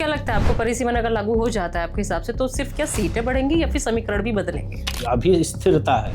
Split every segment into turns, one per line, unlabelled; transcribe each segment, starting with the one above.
लगता है आपको, परिसीमन अगर लागू हो जाता है आपके हिसाब से, तो सिर्फ क्या सीटें बढ़ेंगी या फिर समीकरण भी बदलेंगे?
अभी स्थिरता है,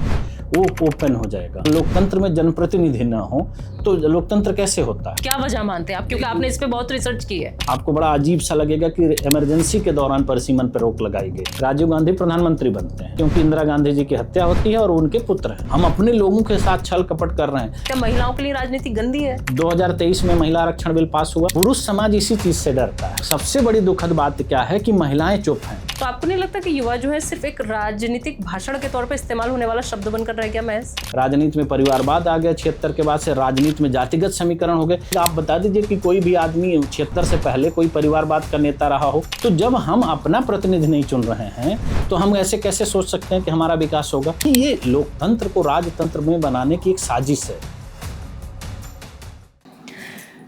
वो ओपन हो जाएगा। लोकतंत्र में जनप्रतिनिधि न हो तो लोकतंत्र कैसे होता है?
क्या वजह मानते हैं आप, क्योंकि आपने इस पे बहुत रिसर्च की है?
आपको बड़ा अजीब सा लगेगा कि इमरजेंसी के दौरान परिसीमन पर रोक लगाई गई। राजीव गांधी प्रधानमंत्री बनते हैं क्योंकि इंदिरा गांधी जी की हत्या होती है और उनके पुत्र हैं। हम अपने लोगों के साथ छल कपट कर रहे हैं।
क्या महिलाओं के लिए राजनीति गंदी है?
2023 में महिला आरक्षण बिल पास हुआ। पुरुष समाज इसी चीज से डरता है। सबसे बड़ी दुखद बात क्या है कि महिलाएं चुप हैं।
तो आपको नहीं लगता कि युवा जो है सिर्फ एक राजनीतिक भाषण के तौर पर इस्तेमाल होने वाला शब्द बनकर रह गया महज?
राजनीति में परिवारवाद आ गया 76 के बाद से, राजनीति में जातिगत समीकरण हो गए। आप बता दीजिए कि कोई भी आदमी 76 से पहले कोई परिवारवाद का नेता रहा हो? तो जब हम अपना प्रतिनिधि नहीं चुन रहे हैं तो हम ऐसे कैसे सोच सकते हैं कि हमारा विकास होगा? ये लोकतंत्र को राजतंत्र में बनाने की एक साजिश है।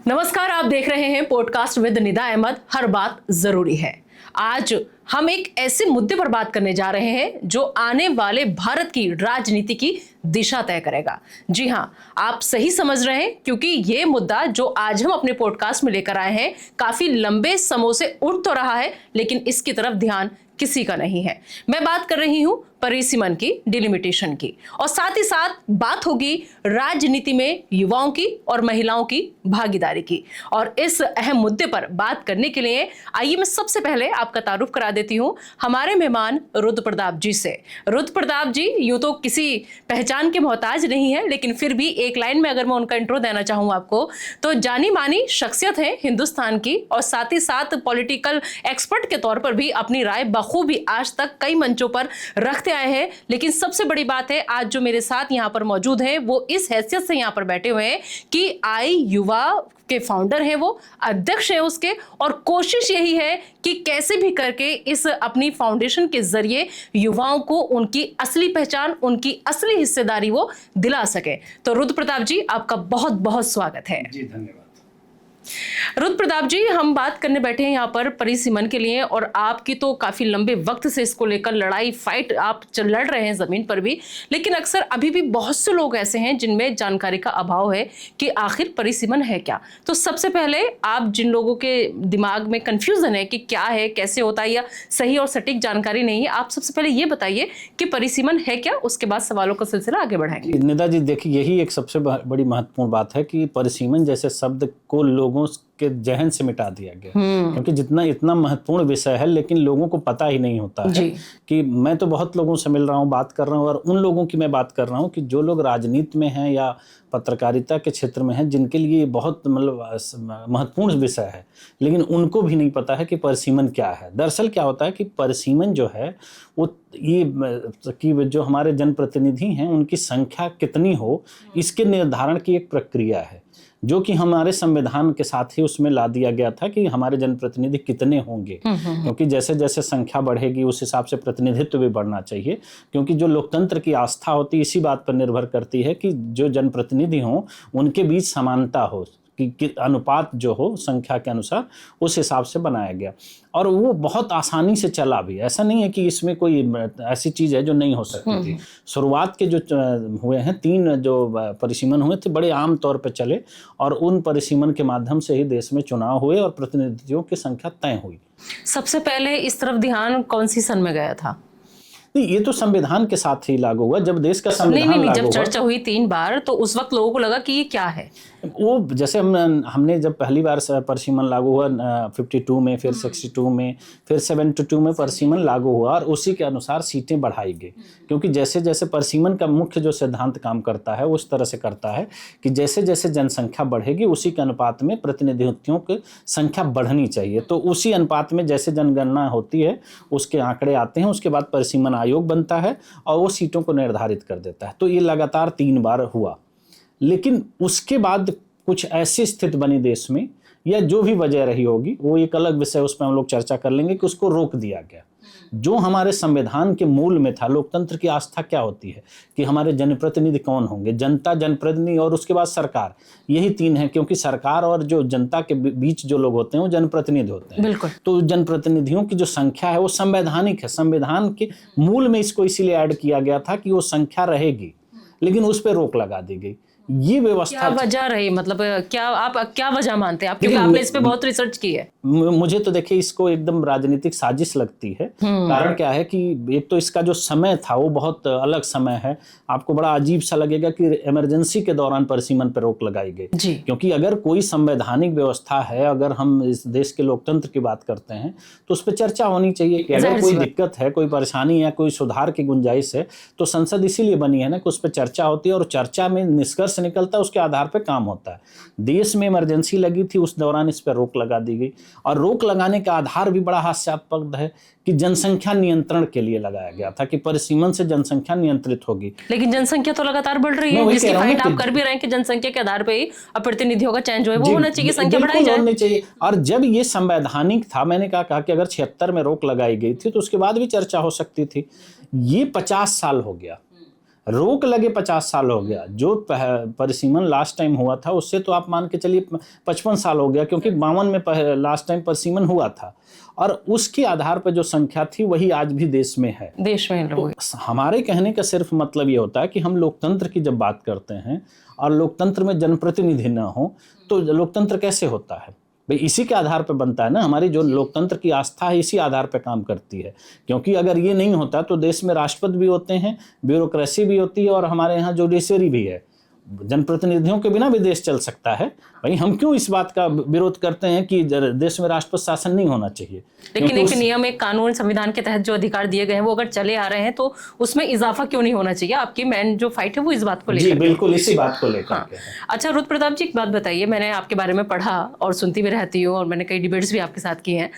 नमस्कार, आप देख रहे हैं पॉडकास्ट विद निदा अहमद, हर बात जरूरी है। आज हम एक ऐसे मुद्दे पर बात करने जा रहे हैं जो आने वाले भारत की राजनीति की दिशा तय करेगा। जी हां, आप सही समझ रहे हैं, क्योंकि ये मुद्दा जो आज हम अपने पॉडकास्ट में लेकर आए हैं काफी लंबे समय से उठ तो रहा है, लेकिन इसकी तरफ ध्यान किसी का नहीं है। मैं बात कर रही हूं परिसीमन की, डिलिमिटेशन की, और साथ ही साथ बात होगी राजनीति में युवाओं की और महिलाओं की भागीदारी की। और इस अहम मुद्दे पर बात करने के लिए आइए मैं सबसे पहले आपका तारुफ करा देती हूं हमारे मेहमान रुद्र प्रताप जी से। रुद्र प्रताप जी यूं तो किसी पहचान के मोहताज नहीं है, लेकिन फिर भी एक लाइन में अगर मैं उनका इंट्रो देना चाहूँ आपको, तो जानी मानी शख्सियत है हिंदुस्तान की, और साथ ही साथ पॉलिटिकल एक्सपर्ट के तौर पर भी अपनी राय बखूबी आज तक कई मंचों पर रखते आए हैं। लेकिन सबसे बड़ी बात है, आज जो मेरे साथ यहां पर मौजूद हैं वो इस हैसियत से यहां पर बैठे हुए हैं कि आई युवा के फाउंडर हैं, वो अध्यक्ष हैं उसके, और कोशिश यही है कि कैसे भी करके इस अपनी फाउंडेशन के जरिए युवाओं को उनकी असली पहचान, उनकी असली हिस्सेदारी वो दिला सके। तो रुद्र प्रताप जी, आपका बहुत बहुत स्वागत है।
जी धन्यवाद।
रुद्र प्रताप जी, हम बात करने बैठे हैं यहाँ पर परिसीमन के लिए, और आपकी तो काफी लंबे वक्त से इसको लेकर लड़ाई, फाइट आप लड़ रहे हैं जमीन पर भी, लेकिन अक्सर अभी भी बहुत से लोग ऐसे हैं जिनमें जानकारी का अभाव है कि आखिर परिसीमन है क्या। तो सबसे पहले आप जिन लोगों के दिमाग में कंफ्यूजन है कि क्या है, कैसे होता है, या सही और सटीक जानकारी नहीं है, आप सबसे पहले ये बताइए कि परिसीमन है क्या, उसके बाद सवालों का सिलसिला आगे बढ़ाएंगे।
निदा जी देखिए, यही एक सबसे बड़ी महत्वपूर्ण बात है कि परिसीमन जैसे शब्द को लोगों के जहन से मिटा दिया गया, क्योंकि जितना इतना महत्वपूर्ण विषय है लेकिन लोगों को पता ही नहीं होता है कि मैं तो बहुत लोगों से मिल रहा हूँ, बात कर रहा हूँ, और उन लोगों की मैं बात कर रहा हूँ कि जो लोग राजनीति में हैं या पत्रकारिता के क्षेत्र में हैं, जिनके लिए बहुत मतलब महत्वपूर्ण विषय है, लेकिन उनको भी नहीं पता है कि परिसीमन क्या है। दरअसल क्या होता है कि परिसीमन जो है वो ये कि जो हमारे जनप्रतिनिधि हैं उनकी संख्या कितनी हो, इसके निर्धारण की एक प्रक्रिया है, जो कि हमारे संविधान के साथ ही उसमें ला दिया गया था कि हमारे जनप्रतिनिधि कितने होंगे, क्योंकि जैसे जैसे संख्या बढ़ेगी उस हिसाब से प्रतिनिधित्व भी बढ़ना चाहिए, क्योंकि जो लोकतंत्र की आस्था होती है इसी बात पर निर्भर करती है कि जो जनप्रतिनिधि हों उनके बीच समानता हो, कि अनुपात जो हो संख्या के अनुसार उस हिसाब से बनाया गया, और वो बहुत आसानी से चला भी। ऐसा नहीं है कि इसमें कोई ऐसी चीज़ है जो नहीं हो सकती थी। शुरुआत के जो हुए हैं 3 जो परिसीमन हुए थे बड़े आम तौर पर चले, और उन परिसीमन के माध्यम से ही देश में चुनाव हुए और प्रतिनिधियों की संख्या तय हुई।
सबसे पहले इस तरफ ध्यान कौन सी सन में गया था?
ये तो संविधान के साथ ही लागू हुआ, जब देश का संविधान
नहीं,
लागू
जब
हुआ।
चर्चा हुई 3 बार तो उस वक्त लोगों को लगा कि ये क्या है।
वो जैसे हमने जब पहली बार परिसीमन लागू हुआ 52 में, फिर 62 में, फिर 72 में परिसीमन लागू हुआ, और उसी के अनुसार सीटें बढ़ाई गई, क्योंकि जैसे जैसे परिसीमन का मुख्य जो सिद्धांत काम करता है उस तरह से करता है कि जैसे जैसे जनसंख्या बढ़ेगी उसी के अनुपात में प्रतिनिधित्वों की संख्या बढ़नी चाहिए। तो उसी अनुपात में जैसे जनगणना होती है उसके आंकड़े आते हैं, उसके बाद परिसीमन आयोग बनता है और वो सीटों को निर्धारित कर देता है। तो ये लगातार 3 बार हुआ, लेकिन उसके बाद कुछ ऐसी स्थिति बनी देश में, या जो भी वजह रही होगी वो एक अलग विषय, उस पर हम लोग चर्चा कर लेंगे, कि उसको रोक दिया गया। जो हमारे संविधान के मूल में था, लोकतंत्र की आस्था क्या होती है कि हमारे जनप्रतिनिधि कौन होंगे, जनता, जनप्रतिनिधि और उसके बाद सरकार, यही 3 है, क्योंकि सरकार और जो जनता के बीच जो लोग होते हैं वो जनप्रतिनिधि होते हैं।
बिल्कुल।
तो जनप्रतिनिधियों की जो संख्या है वो संवैधानिक है, संविधान के मूल में इसको इसीलिए ऐड किया गया था कि वो संख्या रहेगी, लेकिन उस पर रोक लगा दी गई ये व्यवस्था
क्या वजह रही, मतलब आप क्या वजह मानते हैं आप, क्योंकि आपने इस पे बहुत रिसर्च की है।
मुझे तो देखिए इसको एकदम राजनीतिक साजिश लगती है। कारण क्या है कि एक तो इसका जो समय था वो बहुत अलग समय है। आपको बड़ा अजीब सा लगेगा कि इमरजेंसी के दौरान परिसीमन पर रोक लगाई गई, क्योंकि अगर कोई संवैधानिक व्यवस्था है, अगर हम इस देश के लोकतंत्र की बात करते हैं तो उस पर चर्चा होनी चाहिए कि अगर कोई दिक्कत है, कोई परेशानी है, कोई सुधार की गुंजाइश है, तो संसद इसीलिए बनी है ना कि उस पर चर्चा होती है और चर्चा में निष्कर्ष निकलता है, उसके आधार पर काम होता है। देश में इमरजेंसी लगी थी, उस दौरान इस पर रोक लगा दी गई और रोक लगाने का आधार भी बड़ा हास्यास्पद है कि जनसंख्या नियंत्रण के लिए लगाया गया था कि परिसीमन से जनसंख्या नियंत्रित होगी।
लेकिन जनसंख्या तो लगातार बढ़ रही है, जिसकी फाइट आप कर भी रहे हैं कि जनसंख्या के आधार पे ही अब प्रतिनिधियों का चयन जो है वो होना चाहिए, संख्या बढ़ाई जाए।
होनी चाहिए। और जब ये संवैधानिक था, मैंने कहा कि अगर 76 में रोक लगाई गई थी तो उसके बाद भी चर्चा हो सकती थी। ये 50 साल हो गया, रोक लगे 50 साल हो गया। जो परिसीमन लास्ट टाइम हुआ था उससे तो आप मान के चलिए 55 साल हो गया, क्योंकि 52 में लास्ट टाइम परिसीमन हुआ था और उसके आधार पर जो संख्या थी वही आज भी देश में है। तो हमारे कहने का सिर्फ मतलब ये होता है कि हम लोकतंत्र की जब बात करते हैं और लोकतंत्र में जनप्रतिनिधि न हो तो लोकतंत्र कैसे होता है भाई? इसी के आधार पर बनता है ना। हमारी जो लोकतंत्र की आस्था है इसी आधार पर काम करती है, क्योंकि अगर ये नहीं होता तो देश में राष्ट्रपति भी होते हैं, ब्यूरोक्रेसी भी होती है और हमारे यहाँ जुडिशरी भी है। जनप्रतिनिधियों के बिना भी देश चल सकता है। भाई हम क्यों इस बात का विरोध करते हैं कि देश में राष्ट्रपति शासन नहीं होना चाहिए?
लेकिन एक नियम, एक कानून, संविधान के तहत जो अधिकार दिए गए हैं वो अगर चले आ रहे हैं तो उसमें इजाफा क्यों नहीं होना चाहिए? आपकी मेन जो फाइट है वो इस बात को लेकर।
जी बिल्कुल, इसी बात को लेकर।
हाँ। अच्छा रुद्र प्रताप जी, एक बात बताइए, मैंने आपके बारे में पढ़ा और सुनती भी रहती हूँ और मैंने कई डिबेट्स भी आपके साथ किए हैं,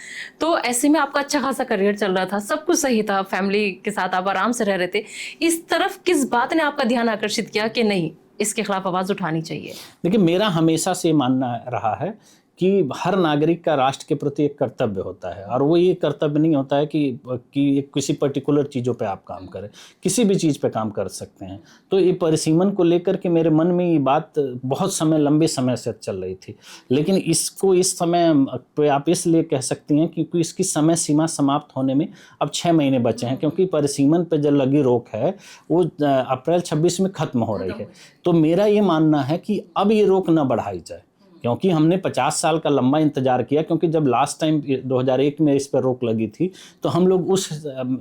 तो ऐसे में आपका अच्छा खासा करियर चल रहा था, सब कुछ सही था, फैमिली के साथ आप आराम से रह रहे थे, इस तरफ किस बात ने आपका ध्यान आकर्षित किया कि नहीं इसके खिलाफ आवाज उठानी चाहिए?
देखिए मेरा हमेशा से मानना रहा है कि हर नागरिक का राष्ट्र के प्रति एक कर्तव्य होता है और वो ये कर्तव्य नहीं होता है कि किसी पर्टिकुलर चीज़ों पे आप काम करें, किसी भी चीज़ पे काम कर सकते हैं। तो ये परिसीमन को लेकर के मेरे मन में ये बात बहुत लंबे समय से चल रही थी, लेकिन इसको इस समय पे आप इसलिए कह सकती हैं क्योंकि इसकी समय सीमा समाप्त होने में अब 6 महीने बचे हैं, क्योंकि परिसीमन पे जो लगी रोक है वो अप्रैल 26 में ख़त्म हो रही है। तो मेरा ये मानना है कि अब ये रोक न बढ़ाई जाए, क्योंकि हमने 50 साल का लंबा इंतजार किया। क्योंकि जब लास्ट टाइम 2001 में इस पर रोक लगी थी तो हम लोग उस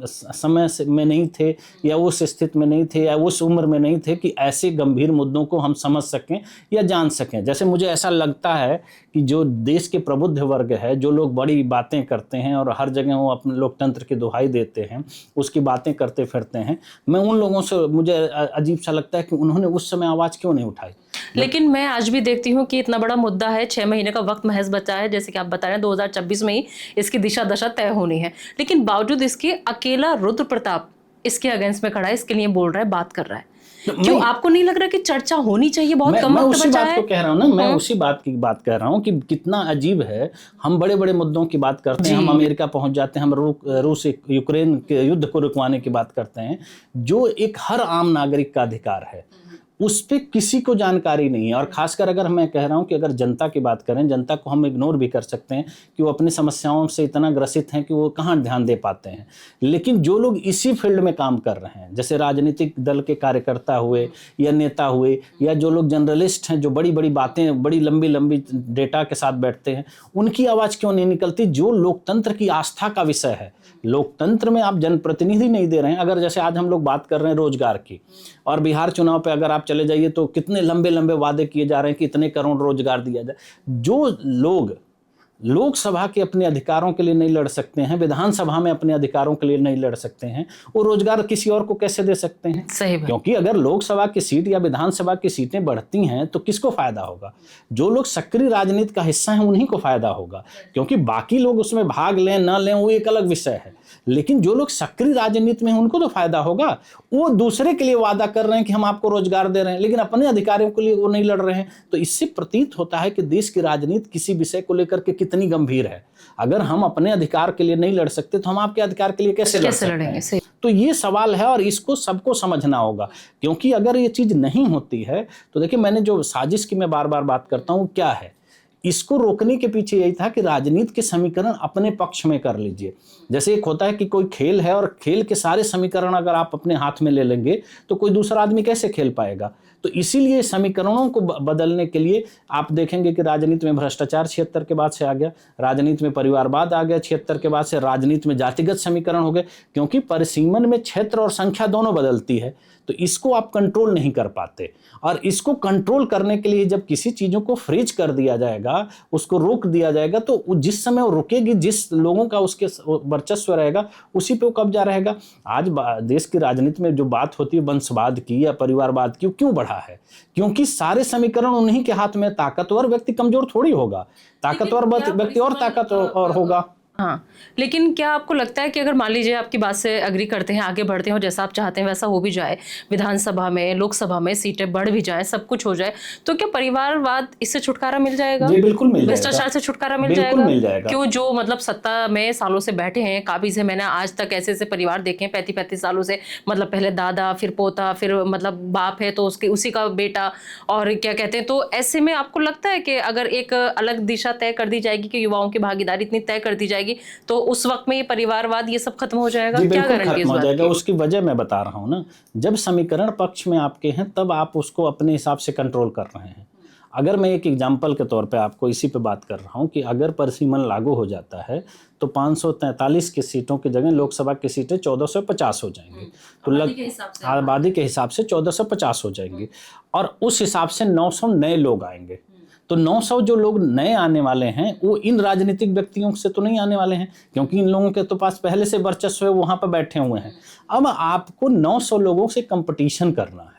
समय में नहीं थे या उस स्थिति में नहीं थे या उस उम्र में नहीं थे कि ऐसे गंभीर मुद्दों को हम समझ सकें या जान सकें। जैसे मुझे ऐसा लगता है कि जो देश के प्रबुद्ध वर्ग है, जो लोग बड़ी बातें करते हैं और हर जगह वो अपने लोकतंत्र की दुहाई देते हैं, उसकी बातें करते फिरते हैं, मैं उन लोगों से मुझे अजीब सा लगता है कि उन्होंने उस समय आवाज़ क्यों नहीं उठाई।
लेकिन मैं आज भी देखती हूँ कि इतना बड़ा मुद्दा है, 6 महीने का वक्त महज बचा है, जैसे कि आप बता रहे हैं 2026 में ही इसकी दिशा दशा तय होनी है, लेकिन बावजूद इसके अकेला रुद्र प्रताप इसके अगेंस्ट में खड़ा है, इसके लिए बोल रहा है, बात कर रहा है। क्यों आपको नहीं लग रहा कि चर्चा होनी चाहिए? बहुत कम वक्त बचा है।
कह रहा हूँ ना, मैं उसी बात की बात कर रहा हूँ कि कितना अजीब है। हम बड़े बड़े मुद्दों की बात करते हैं, हम अमेरिका पहुंच जाते हैं, हम रूस यूक्रेन के युद्ध को रुकवाने की बात करते हैं, जो एक हर आम नागरिक का अधिकार है, उस पर किसी को जानकारी नहीं है। और खासकर अगर मैं कह रहा हूं कि अगर जनता की बात करें, जनता को हम इग्नोर भी कर सकते हैं कि वो अपनी समस्याओं से इतना ग्रसित हैं कि वो कहाँ ध्यान दे पाते हैं। लेकिन जो लोग इसी फील्ड में काम कर रहे हैं, जैसे राजनीतिक दल के कार्यकर्ता हुए या नेता हुए या जो लोग जर्नलिस्ट हैं, जो बड़ी बड़ी बातें बड़ी लंबी लंबी डेटा के साथ बैठते हैं, उनकी आवाज़ क्यों नहीं निकलती? जो लोकतंत्र की आस्था का विषय है, लोकतंत्र में आप जनप्रतिनिधि नहीं दे रहे हैं। अगर जैसे आज हम लोग बात कर रहे हैं रोजगार की, और बिहार चुनाव पे अगर आप चले जाइए तो कितने लंबे लंबे वादे किए जा रहे हैं कि इतने करोड़ रोजगार दिया जाए। जो लोग लोकसभा के अपने अधिकारों के लिए नहीं लड़ सकते हैं, विधानसभा में अपने अधिकारों के लिए नहीं लड़ सकते हैं, वो रोजगार किसी और को कैसे दे सकते हैं?
सही बात।
क्योंकि अगर लोकसभा की सीट या विधानसभा की सीटें बढ़ती हैं तो किसको फायदा होगा? जो लोग सक्रिय राजनीति का हिस्सा हैं उन्हीं को फायदा होगा, क्योंकि बाकी लोग उसमें भाग लें न लें वो एक अलग विषय है। लेकिन जो लोग सक्रिय राजनीति में हैं उनको तो फायदा होगा। वो दूसरे के लिए वादा कर रहे हैं कि हम आपको रोजगार दे रहे हैं, लेकिन अपने अधिकारों के लिए वो नहीं लड़ रहे हैं। तो इससे प्रतीत होता है कि देश की राजनीति किसी विषय को लेकर के कितनी गंभीर है। अगर हम अपने अधिकार के लिए नहीं लड़ सकते तो हम आपके अधिकार के लिए कैसे लड़ सकते हैं? तो ये सवाल है और इसको सबको समझना होगा, क्योंकि अगर ये चीज नहीं होती है तो देखिए, मैंने जो साजिश की मैं बार बार बात करता हूँ, क्या है इसको रोकने के पीछे यही था कि राजनीति के समीकरण अपने पक्ष में कर लीजिए। जैसे एक होता है कि कोई खेल है और खेल के सारे समीकरण अगर आप अपने हाथ में ले लेंगे तो कोई दूसरा आदमी कैसे खेल पाएगा? तो इसीलिए समीकरणों को बदलने के लिए आप देखेंगे कि राजनीति में भ्रष्टाचार 76 के बाद से आ गया, राजनीति में परिवारवाद आ गया 76 के बाद से, राजनीति में जातिगत समीकरण हो गए, क्योंकि परिसीमन में क्षेत्र और संख्या दोनों बदलती है। तो इसको आप कंट्रोल नहीं कर पाते, और इसको कंट्रोल करने के लिए जब किसी चीज़ों को फ्रीज कर दिया जाएगा, उसको रोक दिया जाएगा, तो जिस समय वो रुकेगी, जिस लोगों का उसके वर्चस्व रहेगा उसी पे वो कब्जा रहेगा। आज देश की राजनीति में जो बात होती है वंशवाद की या परिवारवाद की, क्यों बढ़ा है? क्योंकि सारे समीकरण उन्हीं के हाथ में। ताकतवर व्यक्ति कमजोर थोड़ी होगा, ताकतवर व्यक्ति और ताकतवर होगा।
हाँ, लेकिन क्या आपको लगता है कि अगर मान लीजिए आपकी बात से अग्री करते हैं, आगे बढ़ते हैं और जैसा आप चाहते हैं वैसा हो भी जाए, विधानसभा में, लोकसभा में सीटें बढ़ भी जाए, सब कुछ हो जाए, तो क्या परिवारवाद इससे छुटकारा मिल जाएगा?
जी बिल्कुल मिल जाएगा।
भ्रष्टाचार से छुटकारा मिल जाएगा? क्यों, जो मतलब सत्ता में सालों से बैठे हैं, काबिज है, मैंने आज तक ऐसे ऐसे परिवार देखे हैं 35-35 सालों से, मतलब पहले दादा, फिर पोता, फिर मतलब बाप है तो उसके उसी का बेटा, और क्या कहते हैं। तो ऐसे में आपको लगता है कि अगर एक अलग दिशा तय कर दी जाएगी कि युवाओं की भागीदारी इतनी तय कर दी जाएगी, तो उस वक्त में ये परिवारवाद ये सब खत्म हो जाएगा? क्या गारंटी
खत्म हो जाएगा? उसकी वजह मैं बता रहा हूं ना, जब समीकरण पक्ष में आपके हैं तब आप उसको अपने हिसाब से कंट्रोल कर रहे हैं। अगर मैं एक एग्जांपल के तौर पे आपको इसी पे बात कर रहा हूं कि अगर परिसीमन लागू हो जाता है तो 543 की सीटों की जगह लोकसभा की सीटें 1450 हो जाएंगी। तो आबादी के हिसाब से 1450 हो जाएंगी, और उस हिसाब से 900 नए लोग आएंगे। तो 900 जो लोग नए आने वाले हैं वो इन राजनीतिक व्यक्तियों से तो नहीं आने वाले हैं, क्योंकि इन लोगों के तो पास पहले से वर्चस्व है, वहां पर बैठे हुए हैं। अब आपको 900 लोगों से कंपटीशन करना है,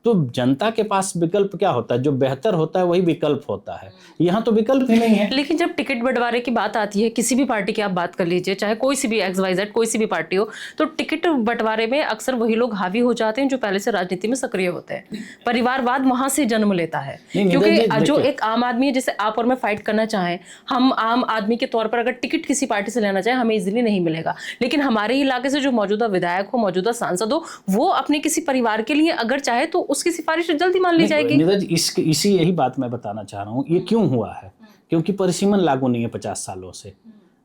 तो जनता के पास विकल्प क्या होता है? जो बेहतर होता है वही विकल्प होता है। यहाँ तो विकल्प ही नहीं है।
लेकिन जब टिकट बंटवारे की बात आती है, किसी भी पार्टी की आप बात कर लीजिए, चाहे कोई सी भी XYZ कोई सी भी पार्टी हो, तो टिकट बंटवारे में अक्सर वही लोग हावी हो जाते हैं जो पहले से राजनीति में सक्रिय होते हैं। परिवारवाद वहां से जन्म लेता है, क्योंकि जो एक आम आदमी है, जैसे आप और मैं फाइट करना चाहें, हम आम आदमी के तौर पर अगर टिकट किसी पार्टी से लेना चाहें, हमें इजीली नहीं मिलेगा। लेकिन हमारे इलाके से जो मौजूदा विधायक हो, मौजूदा सांसद हो, वो अपने किसी परिवार के लिए अगर चाहे तो उसकी सिफारिश जल्दी मान ली जाएगी।
नीरज, इसी यही बात मैं बताना चाह रहा हूँ। ये क्यों हुआ है? क्योंकि परिसीमन लागू नहीं है 50 सालों से।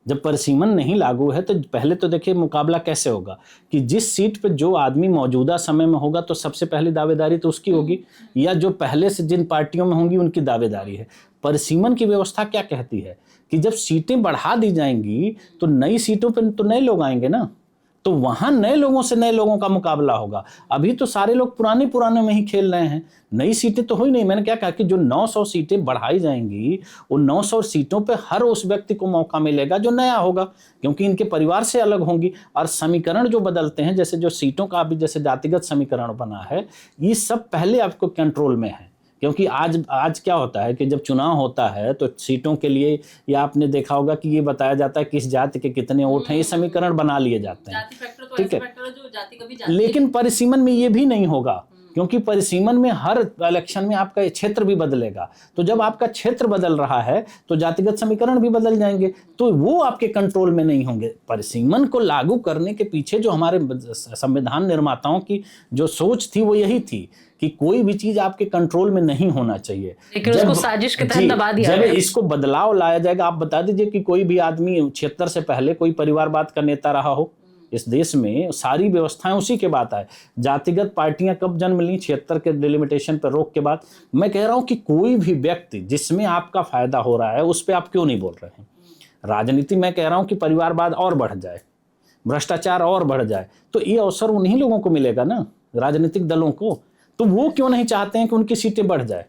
जब परिसीमन नहीं लागू है तो पहले तो देखिए मुकाबला कैसे होगा कि जिस सीट पे जो आदमी मौजूदा समय में होगा तो सबसे पहली दावेदारी तो उसकी होगी, या जो पहले से जिन पार्टियों में होंगी उनकी दावेदारी है। परिसीमन की व्यवस्था क्या कहती है कि जब सीटें बढ़ा दी जाएंगी तो नई सीटों पर तो नए लोग आएंगे ना, तो वहां नए लोगों से नए लोगों का मुकाबला होगा। अभी तो सारे लोग पुराने में ही खेल रहे हैं, नई सीटें तो हो ही नहीं। मैंने क्या कहा कि जो 900 सीटें बढ़ाई जाएंगी, उन 900 सीटों पे हर उस व्यक्ति को मौका मिलेगा जो नया होगा, क्योंकि इनके परिवार से अलग होंगी। और समीकरण जो बदलते हैं, जैसे जो सीटों का अभी जैसे जातिगत समीकरण बना है, ये सब पहले आपको कंट्रोल में है। क्योंकि आज क्या होता है कि जब चुनाव होता है तो सीटों के लिए, या आपने देखा होगा कि ये बताया जाता है किस जाति के कितने वोट हैं, ये समीकरण बना लिए जाते हैं, ठीक है। लेकिन परिसीमन में ये भी नहीं होगा, क्योंकि परिसीमन में हर इलेक्शन में आपका क्षेत्र भी बदलेगा। तो जब आपका क्षेत्र बदल रहा है तो जातिगत समीकरण भी बदल जाएंगे, तो वो आपके कंट्रोल में नहीं होंगे। परिसीमन को लागू करने के पीछे जो हमारे संविधान निर्माताओं की जो सोच थी वो यही थी कि कोई भी चीज आपके कंट्रोल में नहीं होना चाहिए,
लेकिन उसको साजिश के तहत दबा दिया
जब इसको बदलाव लाया जाएगा। आप बता दीजिए कि कोई भी आदमी 76 से पहले कोई परिवारवाद का नेता रहा हो इस देश में, सारी व्यवस्थाएं उसी के बाद आए। जातिगत पार्टियां कब जन्म ली? 76 के डिलिमिटेशन पर रोक के बाद। मैं कह रहा हूं कि कोई भी व्यक्ति जिसमें आपका फायदा हो रहा है उस पर आप क्यों नहीं बोल रहे हैं? राजनीति मैं कह रहा हूं कि परिवारवाद और बढ़ जाए, भ्रष्टाचार और बढ़ जाए, तो ये अवसर उन्हीं लोगों को मिलेगा ना, राजनीतिक दलों को। तो वो क्यों नहीं चाहते हैं कि उनकी सीटें बढ़ जाए?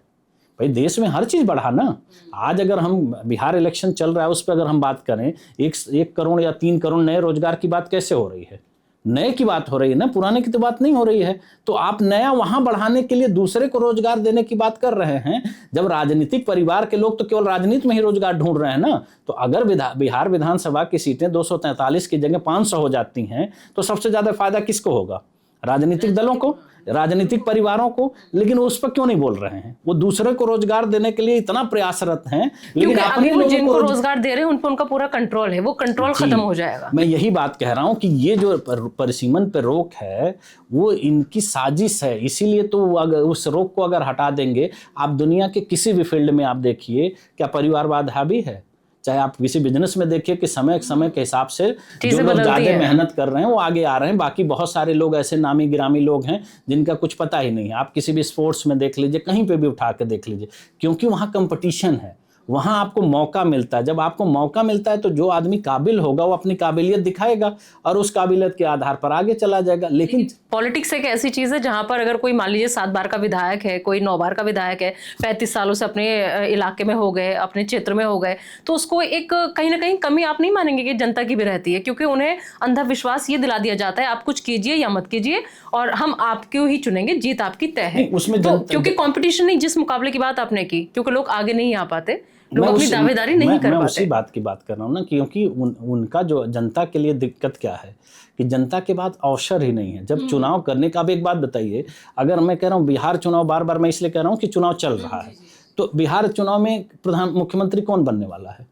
भाई देश में हर चीज बढ़ा ना। आज अगर हम बिहार इलेक्शन चल रहा है उस पर अगर हम बात करें, 1 करोड़ या 3 करोड़ नए रोजगार की बात कैसे हो रही है? नए की बात हो रही है ना, पुराने की तो बात नहीं हो रही है। तो आप नया वहां बढ़ाने के लिए दूसरे को रोजगार देने की बात कर रहे हैं, जब राजनीतिक परिवार के लोग तो केवल राजनीति में ही रोजगार ढूंढ रहे हैं ना। तो अगर बिहार विधानसभा की सीटें 243 की जगह 500 हो जाती हैं तो सबसे ज्यादा फायदा किसको होगा? राजनीतिक दलों को, राजनीतिक परिवारों को। लेकिन उस पर क्यों नहीं बोल रहे हैं? वो दूसरे को रोजगार देने के लिए इतना प्रयासरत हैं, लेकिन अपने लोगों
जिनको रोजगार दे रहे हैं उन पर उनका पूरा कंट्रोल है, वो कंट्रोल खत्म हो जाएगा।
मैं यही बात कह रहा हूं कि ये जो परिसीमन पे रोक है वो इनकी साजिश है। इसीलिए तो अगर उस रोक को अगर हटा देंगे, आप दुनिया के किसी भी फील्ड में आप देखिए, क्या परिवारवाद हावी है? चाहे आप किसी बिजनेस में देखिए कि समय के हिसाब से जो लोग ज्यादा मेहनत कर रहे हैं वो आगे आ रहे हैं, बाकी बहुत सारे लोग ऐसे नामी गिरामी लोग हैं जिनका कुछ पता ही नहीं है। आप किसी भी स्पोर्ट्स में देख लीजिए, कहीं पे भी उठा के देख लीजिए, क्योंकि वहाँ कंपटीशन है, वहां आपको मौका मिलता है। जब आपको मौका मिलता है तो जो आदमी काबिल होगा वो अपनी काबिलियत दिखाएगा और उस काबिलियत के आधार पर आगे चला जाएगा। लेकिन
पॉलिटिक्स एक ऐसी चीज है जहां पर अगर कोई मान लीजिए 7 बार का विधायक है, कोई 9 बार का विधायक है, 35 सालों से अपने इलाके में हो गए, अपने क्षेत्र में हो गए, तो उसको एक कहीं ना कहीं कमी आप नहीं मानेंगे कि जनता की भी रहती है, क्योंकि उन्हें अंधविश्वास ये दिला दिया जाता है आप कुछ कीजिए या मत कीजिए और हम आपको ही चुनेंगे, जीत आपकी तय है।
उसमें
तो क्योंकि कंपटीशन नहीं, जिस मुकाबले की बात आपने की, क्योंकि लोग आगे नहीं आ पाते, लोग अपनी दावेदारी नहीं कर पाते।
मैं उसी बात की बात कर रहा हूँ ना, क्योंकि उनका जो जनता के लिए दिक्कत क्या है कि जनता के पास अवसर ही नहीं है जब चुनाव करने का। अब एक बात बताइए, अगर मैं कह रहा हूँ बिहार चुनाव, बार बार मैं इसलिए कह रहा हूँ कि चुनाव चल रहा है, तो बिहार चुनाव में मुख्यमंत्री कौन बनने वाला है?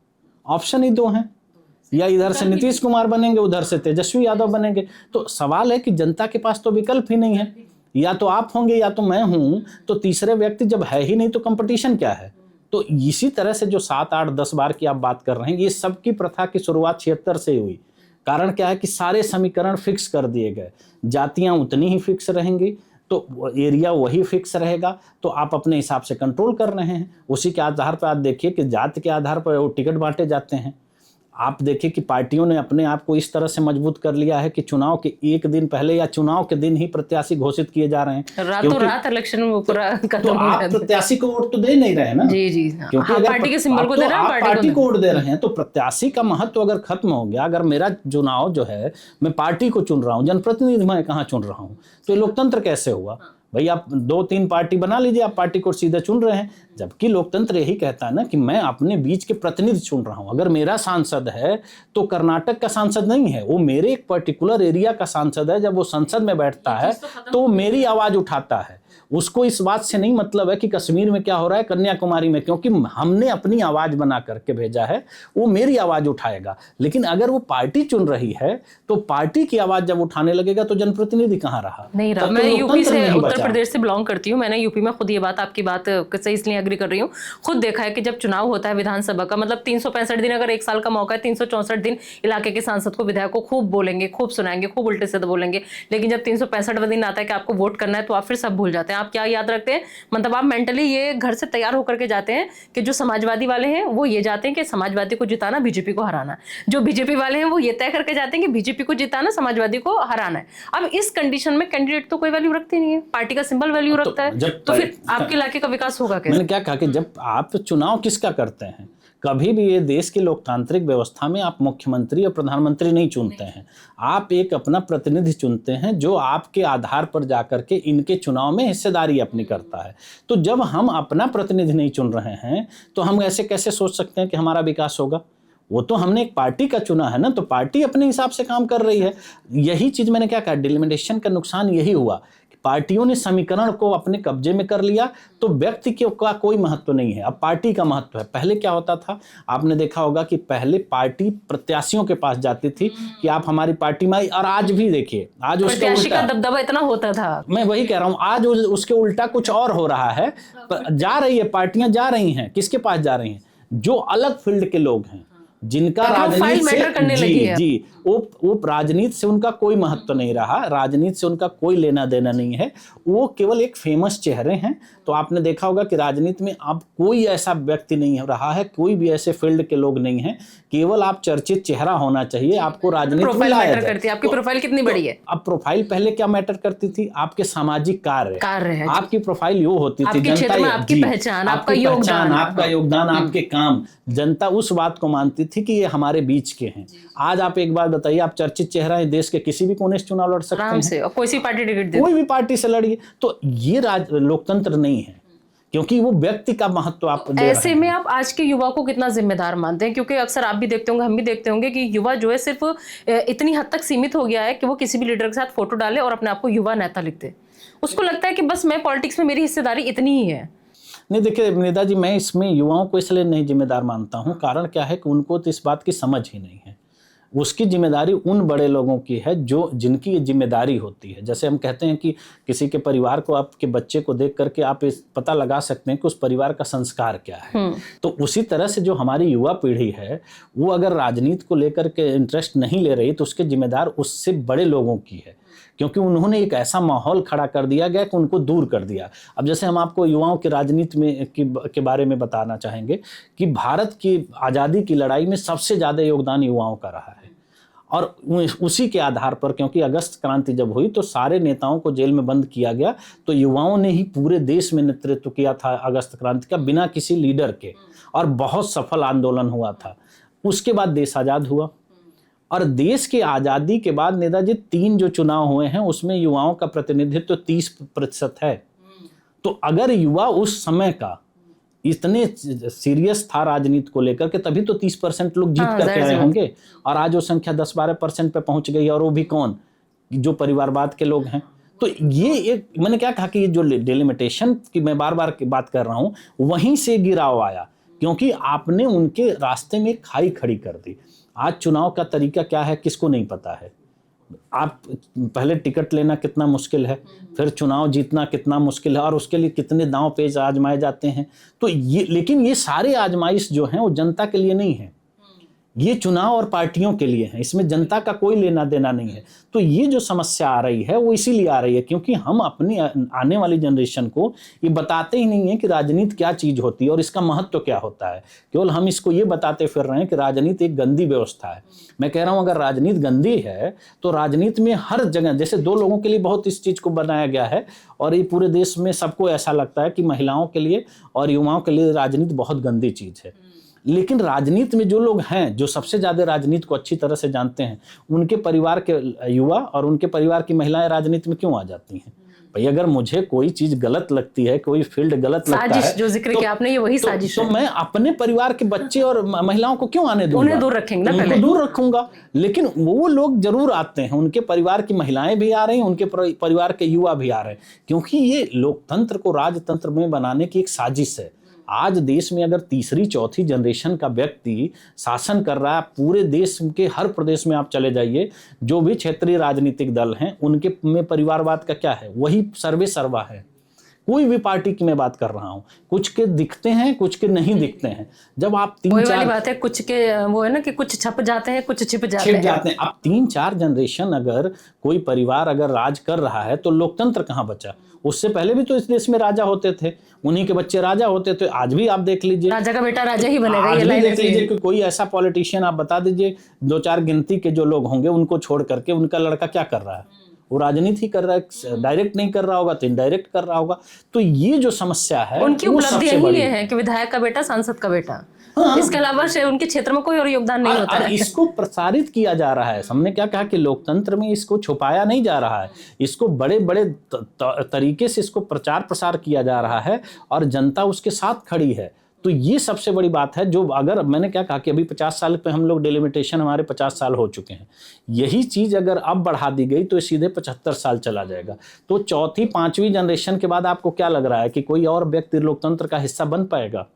ऑप्शन ही 2 हैं, या इधर से नीतीश कुमार बनेंगे, उधर से तेजस्वी यादव बनेंगे। तो सवाल है कि जनता के पास तो विकल्प ही नहीं है, या तो आप होंगे या तो मैं हूं, तो तीसरे व्यक्ति जब है ही नहीं तो कंपटीशन क्या है? तो इसी तरह से जो 7, 8, 10 बार की आप बात कर रहे हैं, ये सब की प्रथा की शुरुआत 76 से हुई। कारण क्या है कि सारे समीकरण फिक्स कर दिए गए, जातियां उतनी ही फिक्स रहेंगी, तो एरिया वही फिक्स रहेगा, तो आप अपने हिसाब से कंट्रोल कर रहे हैं। उसी के आधार पर आप देखिए कि जाति के आधार पर वो टिकट बांटे जाते हैं। आप देखिए कि पार्टियों ने अपने आप को इस तरह से मजबूत कर लिया है कि चुनाव के एक दिन पहले या चुनाव के दिन ही प्रत्याशी घोषित किए जा रहे हैं।
रातों रात इलेक्शन में पूरा
तो आप प्रत्याशी को वोट तो दे नहीं रहे ना।
जी
क्योंकि
हाँ, पार्टी के सिंबल को दे रहे हैं,
पार्टी को वोट दे रहे हैं, तो प्रत्याशी का महत्व अगर खत्म हो गया, अगर मेरा चुनाव जो है मैं पार्टी को चुन रहा हूँ, जनप्रतिनिधि मैं कहाँ चुन रहा हूँ, तो ये लोकतंत्र कैसे हुआ? भाई आप 2-3 पार्टी बना लीजिए, आप पार्टी को सीधे चुन रहे हैं, जबकि लोकतंत्र यही कहता है ना कि मैं अपने बीच के प्रतिनिधि चुन रहा हूं। अगर मेरा सांसद है तो कर्नाटक का सांसद नहीं है, वो मेरे एक पर्टिकुलर एरिया का सांसद है। जब वो संसद में बैठता है तो मेरी आवाज उठाता है, उसको इस बात से नहीं मतलब है कि कश्मीर में क्या हो रहा है, कन्याकुमारी में, क्योंकि हमने अपनी आवाज बना करके भेजा है, वो मेरी आवाज उठाएगा। लेकिन अगर वो पार्टी चुन रही है तो पार्टी की आवाज जब उठाने लगेगा तो जनप्रतिनिधि कहाँ रहा?
नहीं रहा। मैं यूपी से, उत्तर प्रदेश से बिलोंग करती हूँ, मैंने यूपी में खुद ये बात, आपकी बात से इसलिए एग्री कर रही हूँ, खुद देखा है कि जब चुनाव होता है विधानसभा का, मतलब 365 दिन, अगर 1 साल का मौका है, 364 दिन इलाके के सांसद को, विधायक को खूब बोलेंगे, खूब सुनाएंगे, खूब उल्टे सीधे बोलेंगे, लेकिन जब 365वां दिन आता है कि आपको वोट करना है तो आप फिर सब भूल जाते हैं। आप क्या याद रखते हैं? मतलब आप मेंटली ये घर से तैयार होकर के जाते हैं कि जो समाजवादी वाले हैं वो ये जाते हैं कि समाजवादी को जिताना, बीजेपी को हराना। जो बीजेपी वाले हैं वो ये तय करके जाते हैं कि बीजेपी को जिताना, समाजवादी को हराना है। अब इस कंडीशन में कैंडिडेट तो कोई वैल्यू रखते नहीं है, पार्टी का सिंबल वैल्यू रखता है, तो फिर आपके इलाके का विकास होगा कैसे?
मैंने क्या कहा कि जब आप चुनाव किसका करते हैं, कभी भी ये देश की लोकतांत्रिक व्यवस्था में आप मुख्यमंत्री और प्रधानमंत्री नहीं चुनते हैं, आप एक अपना प्रतिनिधि चुनते हैं जो आपके आधार पर जाकर के इनके चुनाव में हिस्सेदारी अपनी करता है। तो जब हम अपना प्रतिनिधि नहीं चुन रहे हैं तो हम ऐसे कैसे सोच सकते हैं कि हमारा विकास होगा? वो तो हमने एक पार्टी का चुना है ना, तो पार्टी अपने हिसाब से काम कर रही है। यही चीज मैंने क्या कहा, डिलिमिटेशन का नुकसान यही हुआ, पार्टियों ने समीकरण को अपने कब्जे में कर लिया, तो व्यक्ति का कोई महत्व नहीं है, अब पार्टी का महत्व है। पहले क्या होता था, आपने देखा होगा कि पहले पार्टी प्रत्याशियों के पास जाती थी कि आप हमारी पार्टी में, और आज भी देखिए, आज उसका
उल्टा दबदबा इतना होता था।
मैं वही कह रहा हूं, आज उसके उल्टा कुछ और हो रहा है। जा रही है पार्टियां, जा रही हैं, किसके पास जा रही हैं? जो अलग फील्ड के लोग हैं, जिनका राजनीति से वो राजनीति से उनका कोई महत्व नहीं रहा, राजनीति से उनका कोई लेना देना नहीं है, वो केवल एक फेमस चेहरे हैं। तो आपने देखा होगा कि राजनीति में अब कोई ऐसा व्यक्ति नहीं रहा है, कोई भी ऐसे फील्ड के लोग नहीं हैं, केवल आप चर्चित चेहरा होना चाहिए, आपको राजनीति में लाया जाए।
करती है। आपकी प्रोफाइल कितनी बड़ी है?
अब प्रोफाइल पहले क्या मैटर करती थी? आपके सामाजिक कार्य आपकी प्रोफाइल यो होती थी, जनता
आपकी पहचान, आपका
योगदान, आपके काम, जनता उस बात को मानती थी कि ये हमारे बीच के हैं। आज आप एक बात बताइए, आप चर्चित चेहरा है, देश के किसी भी कोने से चुनाव लड़ सकते हैं,
कोई सी पार्टी टिकट दे,
कोई भी पार्टी से लड़िए। तो ये लोकतंत्र नहीं है, क्योंकि वो व्यक्ति का महत्व आप दे रहे हैं।
ऐसे में आप आज के युवा को कितना जिम्मेदार मानते हैं? क्योंकि अक्सर आप भी देखते होंगे, हम भी देखते होंगे कि युवा जो है सिर्फ इतनी हद तक सीमित हो गया है कि वो किसी भी लीडर के साथ फोटो डाले और अपने आप को युवा नेता लिख दे। उसको लगता है कि बस मैं पॉलिटिक्स में मेरी हिस्सेदारी इतनी ही है।
नहीं, देखिए निदा जी, मैं इसमें युवाओं को इसलिए नहीं जिम्मेदार मानता हूं, कारण क्या है कि उनको तो इस बात की समझ ही नहीं है। उसकी जिम्मेदारी उन बड़े लोगों की है जो जिनकी ये जिम्मेदारी होती है। जैसे हम कहते हैं कि किसी के परिवार को, आपके बच्चे को देख करके आप इस पता लगा सकते हैं कि उस परिवार का संस्कार क्या है। तो उसी तरह से जो हमारी युवा पीढ़ी है वो अगर राजनीति को लेकर के इंटरेस्ट नहीं ले रही तो उसके जिम्मेदार उससे बड़े लोगों की है, क्योंकि उन्होंने एक ऐसा माहौल खड़ा कर दिया गया कि उनको दूर कर दिया। अब जैसे हम आपको युवाओं की राजनीति में के बारे में बताना चाहेंगे कि भारत की आज़ादी की लड़ाई में सबसे ज़्यादा योगदान युवाओं का रहा है, और उसी के आधार पर, क्योंकि अगस्त क्रांति जब हुई तो सारे नेताओं को जेल में बंद किया गया, तो युवाओं ने ही पूरे देश में नेतृत्व किया था अगस्त क्रांति का, बिना किसी लीडर के, और बहुत सफल आंदोलन हुआ था। उसके बाद देश आज़ाद हुआ, और देश की आज़ादी के बाद नेताजी 3 जो चुनाव हुए हैं उसमें युवाओं का प्रतिनिधित्व 30% है। तो अगर युवा उस समय का इतने सीरियस था राजनीति को लेकर के, तभी तो 30% लोग जीत करके आए होंगे, और आज वो संख्या 10-12% पे पहुंच गई, और वो भी कौन, जो परिवारवाद के लोग हैं। तो ये एक, मैंने क्या कहा कि ये जो डिलिमिटेशन की मैं बार बार बात कर रहा हूँ, वहीं से गिराव आया, क्योंकि आपने उनके रास्ते में खाई खड़ी कर दी। आज चुनाव का तरीका क्या है किसको नहीं पता है। आप पहले टिकट लेना कितना मुश्किल है, फिर चुनाव जीतना कितना मुश्किल है, और उसके लिए कितने दांव पेच आजमाए जाते हैं। तो ये, लेकिन ये सारे आजमाइश जो हैं वो जनता के लिए नहीं है, ये चुनाव और पार्टियों के लिए है, इसमें जनता का कोई लेना देना नहीं है। तो ये जो समस्या आ रही है वो इसीलिए आ रही है क्योंकि हम अपनी आने वाली जनरेशन को ये बताते ही नहीं है कि राजनीति क्या चीज़ होती है और इसका महत्व क्या होता है। केवल हम इसको ये बताते फिर रहे हैं कि राजनीति एक गंदी व्यवस्था है। मैं कह रहा हूँ अगर राजनीति गंदी है तो राजनीति में हर जगह, जैसे 2 लोगों के लिए बहुत इस चीज़ को बनाया गया है, और ये पूरे देश में सबको ऐसा लगता है कि महिलाओं के लिए और युवाओं के लिए राजनीति बहुत गंदी चीज़ है। लेकिन राजनीति में जो लोग हैं, जो सबसे ज़्यादा राजनीति को अच्छी तरह से जानते हैं, उनके परिवार के युवा और उनके परिवार की महिलाएं राजनीति में क्यों आ जाती हैं? भाई अगर मुझे कोई चीज़ गलत लगती है, कोई फील्ड गलत लगता है,
जो जिक्र किया आपने, ये वही साजिश
है। तो मैं अपने परिवार के बच्चे और महिलाओं को क्यों आने दूंगा?
उन्हें दूर रखेंगे ना,
उनको दूर रखूंगा। लेकिन वो लोग जरूर आते हैं, उनके परिवार की महिलाएं भी आ रही हैं, उनके परिवार के युवा भी आ रहे हैं, क्योंकि ये लोकतंत्र को राजतंत्र में बनाने की एक साजिश है। आज देश में अगर तीसरी चौथी जनरेशन का व्यक्ति शासन कर रहा है, पूरे देश के हर प्रदेश में आप चले जाइए, जो भी क्षेत्रीय राजनीतिक दल हैं उनके में परिवारवाद का क्या है, वही सर्वे सर्वा है। कोई भी पार्टी की मैं बात कर रहा हूँ, कुछ के दिखते हैं कुछ के नहीं दिखते हैं। जब आप 3-4
बात है, कुछ के वो है ना कि कुछ छप जाते हैं कुछ छिप जाते हैं।
अब 3-4 जनरेशन अगर कोई परिवार अगर राज कर रहा है तो लोकतंत्र कहाँ बचा? उससे पहले भी तो इस देश में राजा होते थे, उन्हीं के बच्चे राजा होते थे। आज भी आप देख लीजिए,
राजा का बेटा राजा ही बनेगा।
ये लाइन देख लीजिए कि कोई ऐसा पॉलिटिशियन आप बता दीजिए, 2-4 गिनती के जो लोग होंगे उनको छोड़ करके उनका लड़का क्या कर रहा है? वो राजनीति कर रहा है। डायरेक्ट नहीं कर रहा होगा तो इनडायरेक्ट कर रहा होगा। तो ये जो समस्या है,
उनकी उपलब्धियां ही ये है कि विधायक का बेटा, सांसद का बेटा, इसके अलावा उनके क्षेत्र में कोई और योगदान नहीं होता है।
इसको प्रसारित किया जा रहा है। हमने क्या कहा कि लोकतंत्र में इसको छुपाया नहीं जा रहा है, इसको बड़े बड़े तरीके से इसको प्रचार प्रसार किया जा रहा है, और जनता उसके साथ खड़ी है। तो ये सबसे बड़ी बात है। जो अगर मैंने क्या कहा कि अभी 50 साल पे हम लोग डिलिमिटेशन, हमारे 50 साल हो चुके हैं, यही चीज़ अगर अब बढ़ा दी गई तो ये सीधे 75 साल चला जाएगा। तो चौथी 5वीं जनरेशन के बाद आपको क्या लग रहा है कि कोई और व्यक्ति लोकतंत्र का हिस्सा बन पाएगा?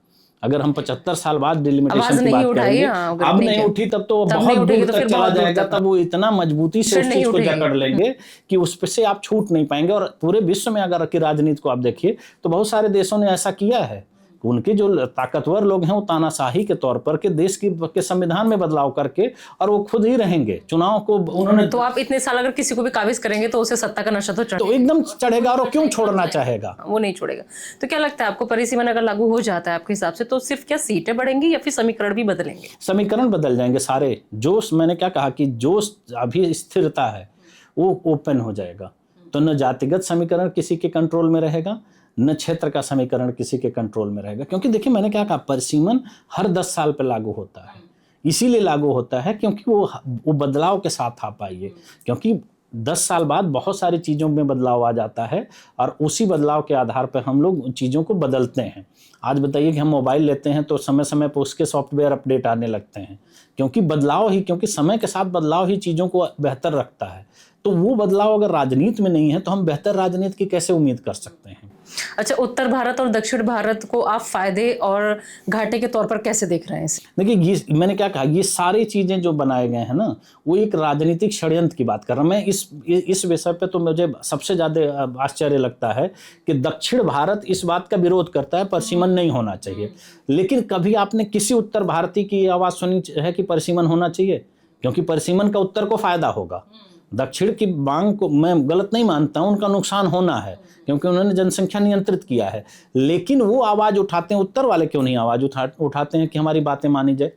अगर हम 75 साल बाद डिलिमिटेशन की बात करेंगे, अब नहीं उठी तब तो बहुत दूर तक चला जाएगा। तब वो इतना मजबूती से उस चीज को जकड़ लेंगे कि उस पे से आप छूट नहीं पाएंगे। और पूरे विश्व में अगर की राजनीति को आप देखिए तो बहुत सारे देशों ने ऐसा किया है। उनके जो ताकतवर लोग हैं वो तानाशाही के तौर पर के देश के संविधान में बदलाव करके, और वो खुद ही रहेंगे। चुनाव को उन्होंने,
तो आप इतने साल अगर किसी को भी काबिज करेंगे तो उसे सत्ता का नशा तो
एकदम चढ़ेगा, और वो क्यों छोड़ना चाहेगा?
वो नहीं छोड़ेगा। तो क्या लगता है आपको, परिसीमन अगर लागू हो जाता है आपके हिसाब से, तो सिर्फ क्या सीटें बढ़ेंगी या फिर समीकरण भी बदलेंगे?
समीकरण बदल जाएंगे सारे। जो मैंने क्या कहा कि जो अभी स्थिरता है वो ओपन हो जाएगा। तो न जातिगत समीकरण किसी के कंट्रोल में रहेगा, न क्षेत्र का समीकरण किसी के कंट्रोल में रहेगा। क्योंकि देखिए मैंने क्या कहा, परिसीमन हर 10 साल पर लागू होता है। इसीलिए लागू होता है क्योंकि वो बदलाव के साथ आ पाइए, क्योंकि 10 साल बाद बहुत सारी चीज़ों में बदलाव आ जाता है, और उसी बदलाव के आधार पर हम लोग चीज़ों को बदलते हैं। आज बताइए कि हम मोबाइल लेते हैं तो समय समय पर उसके सॉफ्टवेयर अपडेट आने लगते हैं, क्योंकि बदलाव ही, क्योंकि समय के साथ बदलाव ही चीज़ों को बेहतर रखता है। तो वो बदलाव अगर राजनीति में नहीं है तो हम बेहतर राजनीति की कैसे उम्मीद कर सकते हैं?
अच्छा, उत्तर भारत और दक्षिण भारत को आप फायदे और घाटे के तौर पर कैसे देख रहे हैं इसे?
देखिए, ये मैंने क्या कहा, ये सारी चीजें जो बनाए गए हैं ना, वो एक राजनीतिक षड्यंत्र की बात कर रहा हूं मैं। इस विषय पे तो मुझे सबसे ज्यादा आश्चर्य लगता है कि दक्षिण भारत इस बात का विरोध करता है परिसीमन नहीं होना चाहिए, लेकिन कभी आपने किसी उत्तर भारतीय की आवाज सुनी है कि परिसीमन होना चाहिए? क्योंकि परिसीमन का उत्तर को फायदा होगा, दक्षिण की मांग को मैं गलत नहीं मानता हूं, उनका नुकसान होना है क्योंकि उन्होंने जनसंख्या नियंत्रित किया है, लेकिन वो आवाज उठाते हैं, उत्तर वाले क्यों नहीं आवाज उठाते हैं कि हमारी बातें मानी जाए?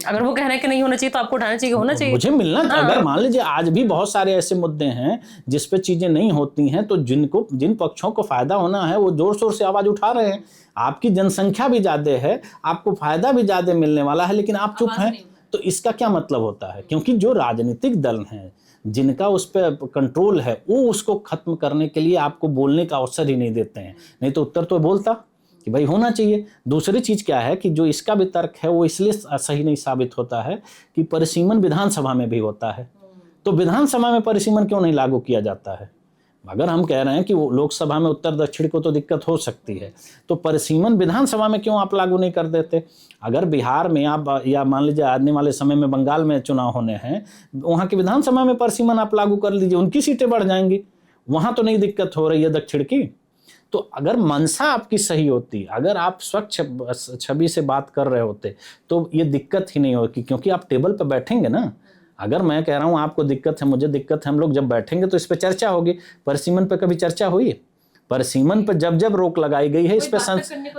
अगर वो कह रहे हैं कि नहीं होना चाहिए तो आपको उठाना चाहिए, होना चाहिए।
मुझे मिलना अगर मान लीजिए आज भी बहुत सारे ऐसे मुद्दे हैं जिस पे चीजें नहीं होती हैं, तो जिन पक्षों को फायदा होना है वो जोर शोर से आवाज उठा रहे हैं। आपकी जनसंख्या भी ज्यादा है, आपको फायदा भी ज्यादा मिलने वाला है, लेकिन आप चुप हैं, तो इसका क्या मतलब होता है? क्योंकि जो राजनीतिक दल हैं जिनका उस पर कंट्रोल है, वो उसको खत्म करने के लिए आपको बोलने का अवसर ही नहीं देते हैं। नहीं तो उत्तर तो बोलता कि भाई होना चाहिए। दूसरी चीज क्या है कि जो इसका भी तर्क है वो इसलिए सही नहीं साबित होता है कि परिसीमन विधानसभा में भी होता है, तो विधानसभा में परिसीमन क्यों नहीं लागू किया जाता है? अगर हम कह रहे हैं कि वो लोकसभा में उत्तर दक्षिण को तो दिक्कत हो सकती है, तो परिसीमन विधानसभा में क्यों आप लागू नहीं कर देते? अगर बिहार में आप या मान लीजिए आने वाले समय में बंगाल में चुनाव होने हैं, वहाँ की विधानसभा में परिसीमन आप लागू कर लीजिए, उनकी सीटें बढ़ जाएंगी, वहाँ तो नहीं दिक्कत हो रही है दक्षिण की। तो अगर मंशा आपकी सही होती, अगर आप स्वच्छ छवि से बात कर रहे होते, तो ये दिक्कत ही नहीं होगी, क्योंकि आप टेबल पर बैठेंगे ना। अगर मैं कह रहा हूं आपको दिक्कत है, मुझे दिक्कत है, हम लोग जब बैठेंगे तो इस पे चर्चा होगी। परिसीमन पे कभी चर्चा हुई? परिसीमन पे जब रोक लगाई गई है, इस पे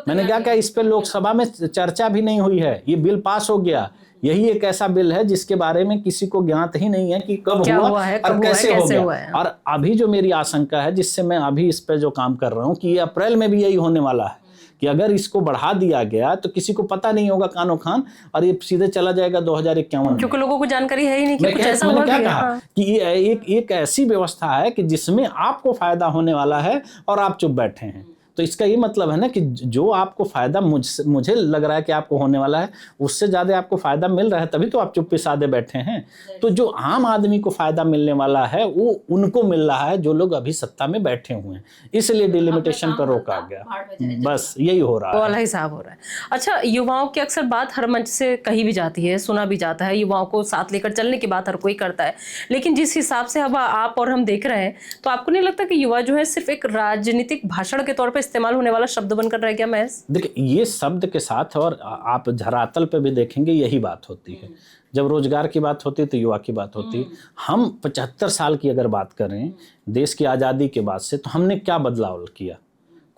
मैंने क्या कहा, इस पे लोकसभा में चर्चा भी नहीं हुई है, ये बिल पास हो गया। यही एक ऐसा बिल है जिसके बारे में किसी को ज्ञात ही नहीं है कि कब हुआ और कैसे हो गया। और अभी जो मेरी आशंका है, जिससे मैं अभी इस पे जो काम कर रहा हूँ, कि ये अप्रैल में भी यही होने वाला है कि अगर इसको बढ़ा दिया गया तो किसी को पता नहीं होगा कानो खान, और ये सीधे चला जाएगा 2051,
क्योंकि लोगों को जानकारी है ही नहीं कि कुछ ऐसा हुआ।
क्या कहा कि ये एक ऐसी व्यवस्था है कि जिसमें आपको फायदा होने वाला है और आप चुप बैठे हैं। तो इसका ये मतलब है ना कि जो आपको फायदा मुझे लग रहा है कि आपको होने वाला है, उससे ज्यादा आपको फायदा मिल रहा है, तभी तो आप चुप्पी साधे बैठे हैं। तो जो आम आदमी को फायदा मिलने वाला है वो उनको मिल रहा है जो लोग अभी सत्ता में बैठे हुए हैं, इसलिए डिलिमिटेशन पर रोका गया। बस यही हो रहा है,
वाला हिसाब हो रहा है। अच्छा, युवाओं की अक्सर बात हर मंच से कही भी जाती है, सुना भी जाता है, युवाओं को साथ लेकर चलने की बात हर कोई करता है, लेकिन जिस हिसाब से अब आप और हम देख रहे हैं, तो आपको नहीं लगता कि युवा जो है सिर्फ एक राजनीतिक भाषण के तौर पर इस्तेमाल होने वाला शब्द बनकर रह गया महज?
देखिए, ये शब्द के साथ और आप धरातल पे भी देखेंगे यही बात होती है। जब रोजगार की बात होती है तो युवा की बात होती है। हम 75 साल की अगर बात करें देश की आज़ादी के बाद से, तो हमने क्या बदलाव किया?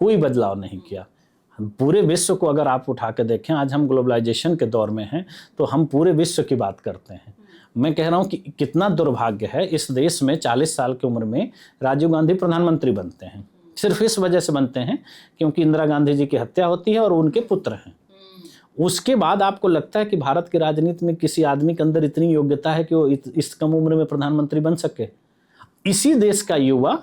कोई बदलाव नहीं किया। पूरे विश्व को अगर आप उठा के देखें, आज हम ग्लोबलाइजेशन के दौर में हैं, तो हम पूरे विश्व की बात करते हैं। मैं कह रहा हूं कि कितना दुर्भाग्य है, इस देश में 40 साल की उम्र में राजीव गांधी प्रधानमंत्री बनते हैं। सिर्फ इस वजह से बनते हैं क्योंकि इंदिरा गांधी जी की हत्या होती है और उनके पुत्र हैं। उसके बाद आपको लगता है कि भारत की राजनीति में किसी आदमी के अंदर इतनी योग्यता है कि वो इस कम उम्र में प्रधानमंत्री बन सके? इसी देश का युवा,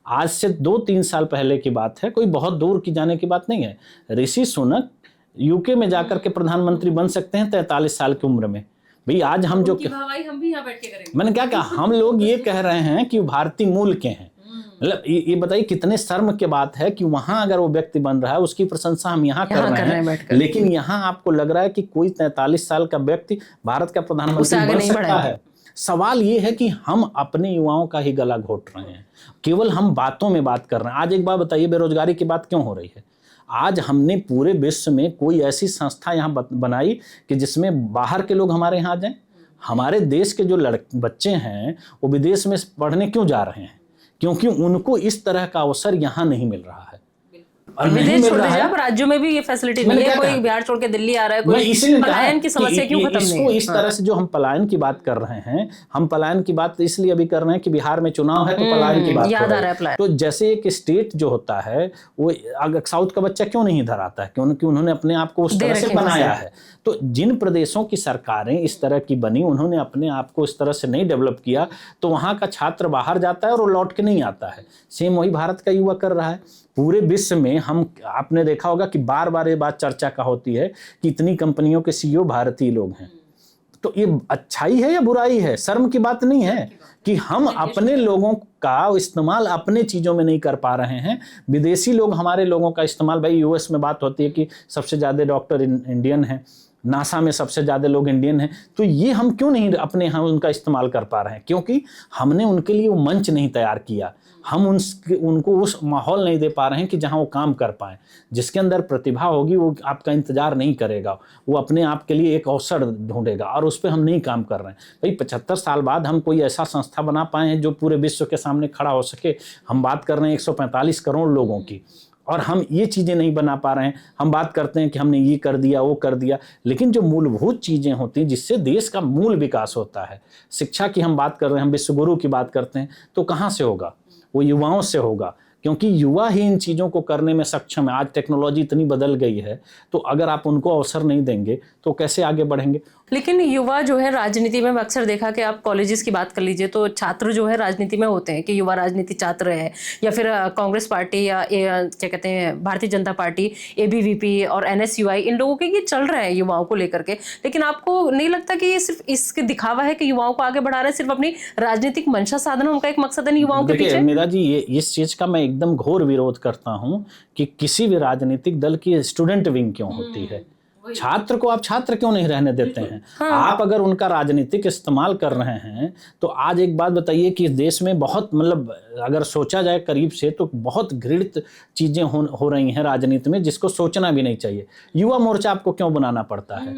आज से 2-3 साल पहले की बात है, कोई बहुत दूर की जाने की बात नहीं है, ऋषि सुनक यूके में जाकर के प्रधानमंत्री बन सकते हैं 43 साल की उम्र में। भाई आज हम जो
हम भी यहाँ बैठ के करेंगे।
मैंने क्या कहा, हम लोग ये कह रहे हैं कि भारतीय मूल के हैं। मतलब ये बताइए कितने शर्म की बात है कि वहां अगर वो व्यक्ति बन रहा है, उसकी प्रशंसा हम यहाँ कर रहे हैं, लेकिन यहाँ आपको लग रहा है कि कोई 43 साल का व्यक्ति भारत का प्रधानमंत्री बन सकता है। सवाल ये है कि हम अपने युवाओं का ही गला घोट रहे हैं, केवल हम बातों में बात कर रहे हैं। आज एक बात बताइए, बेरोजगारी की बात क्यों हो रही है? आज हमने पूरे विश्व में कोई ऐसी संस्था यहाँ बनाई कि जिसमें बाहर के लोग हमारे यहाँ आ जाएं? हमारे देश के जो बच्चे हैं वो विदेश में पढ़ने क्यों जा रहे हैं? क्योंकि उनको इस तरह का अवसर यहाँ नहीं मिल रहा है।
और विदेश छोड़ दीजिए, आप राज्यों में भी ये फैसिलिटी नहीं है। कोई बिहार छोड़ के दिल्ली आ रहा है, कोई पलायन की समस्या क्यों खत्म नहीं है?
इस तरह से जो हम पलायन की बात कर रहे हैं, हम पलायन की बात इसलिए अभी कर रहे हैं कि बिहार में चुनाव है तो पलायन की बात
याद आ रहा है।
तो जैसे एक स्टेट जो होता है, वो अगर साउथ का बच्चा क्यों नहीं इधर आता है? क्योंकि उन्होंने अपने आप को उस तरह से बनाया है। तो जिन प्रदेशों की सरकारें इस तरह की बनी, उन्होंने अपने आप को इस तरह से नहीं डेवलप किया, तो वहाँ का छात्र बाहर जाता है और वो लौट के नहीं आता है। सेम वही भारत का युवा कर रहा है। पूरे विश्व में हम, आपने देखा होगा कि बार बार ये बात चर्चा का होती है कि इतनी कंपनियों के सीईओ भारतीय लोग हैं। तो ये अच्छाई है या बुराई है? शर्म की बात नहीं है कि हम अपने लोगों का इस्तेमाल अपने चीज़ों में नहीं कर पा रहे हैं, विदेशी लोग हमारे लोगों का इस्तेमाल। भाई यूएस में बात होती है कि सबसे ज़्यादा डॉक्टर इंडियन हैं, नासा में सबसे ज़्यादा लोग इंडियन हैं, तो ये हम क्यों नहीं अपने यहाँ उनका इस्तेमाल कर पा रहे हैं? क्योंकि हमने उनके लिए वो मंच नहीं तैयार किया, हम उनको उस माहौल नहीं दे पा रहे हैं कि जहाँ वो काम कर पाएँ। जिसके अंदर प्रतिभा होगी वो आपका इंतजार नहीं करेगा, वो अपने आप के लिए एक अवसर ढूंढेगा, और उस पर हम नहीं काम कर रहे हैं। भाई 75 साल बाद हम कोई ऐसा संस्था बना पाए हैं जो पूरे विश्व के सामने खड़ा हो सके। हम बात कर रहे हैं 145 करोड़ लोगों की, और हम ये चीज़ें नहीं बना पा रहे हैं। हम बात करते हैं कि हमने ये कर दिया, वो कर दिया, लेकिन जो मूलभूत चीज़ें होती हैं जिससे देश का मूल विकास होता है, शिक्षा की हम बात कर रहे हैं, हम विश्वगुरु की बात करते हैं, तो कहाँ से होगा? वो युवाओं से होगा, क्योंकि युवा ही इन चीज़ों को करने में सक्षम है। आज टेक्नोलॉजी इतनी बदल गई है, तो अगर आप उनको अवसर नहीं देंगे तो कैसे आगे बढ़ेंगे?
लेकिन युवा जो है राजनीति में अक्सर देखा कि आप कॉलेजेस की बात कर लीजिए तो छात्र जो है राजनीति में होते हैं कि युवा राजनीति छात्र है, या फिर कांग्रेस पार्टी या क्या कहते हैं भारतीय जनता पार्टी, एबीवीपी और एनएसयूआई, इन लोगों के ये चल रहा है युवाओं को लेकर के। लेकिन आपको नहीं लगता कि ये सिर्फ इसके दिखावा है कि युवाओं को आगे बढ़ा रहे हैं, सिर्फ अपनी राजनीतिक मंशा साधना उनका एक मकसद है युवाओं के पीछे?
मेरा जी ये इस चीज का मैं एकदम घोर विरोध करता हूं कि किसी भी राजनीतिक दल की स्टूडेंट विंग क्यों होती है। छात्र को आप छात्र क्यों नहीं रहने देते हैं? हाँ। आप अगर उनका राजनीतिक इस्तेमाल कर रहे हैं तो आज एक बात बताइए कि देश में बहुत मतलब अगर सोचा जाए करीब से तो बहुत घृणित चीजें हो रही हैं राजनीति में, जिसको सोचना भी नहीं चाहिए। युवा मोर्चा आपको क्यों बनाना पड़ता है?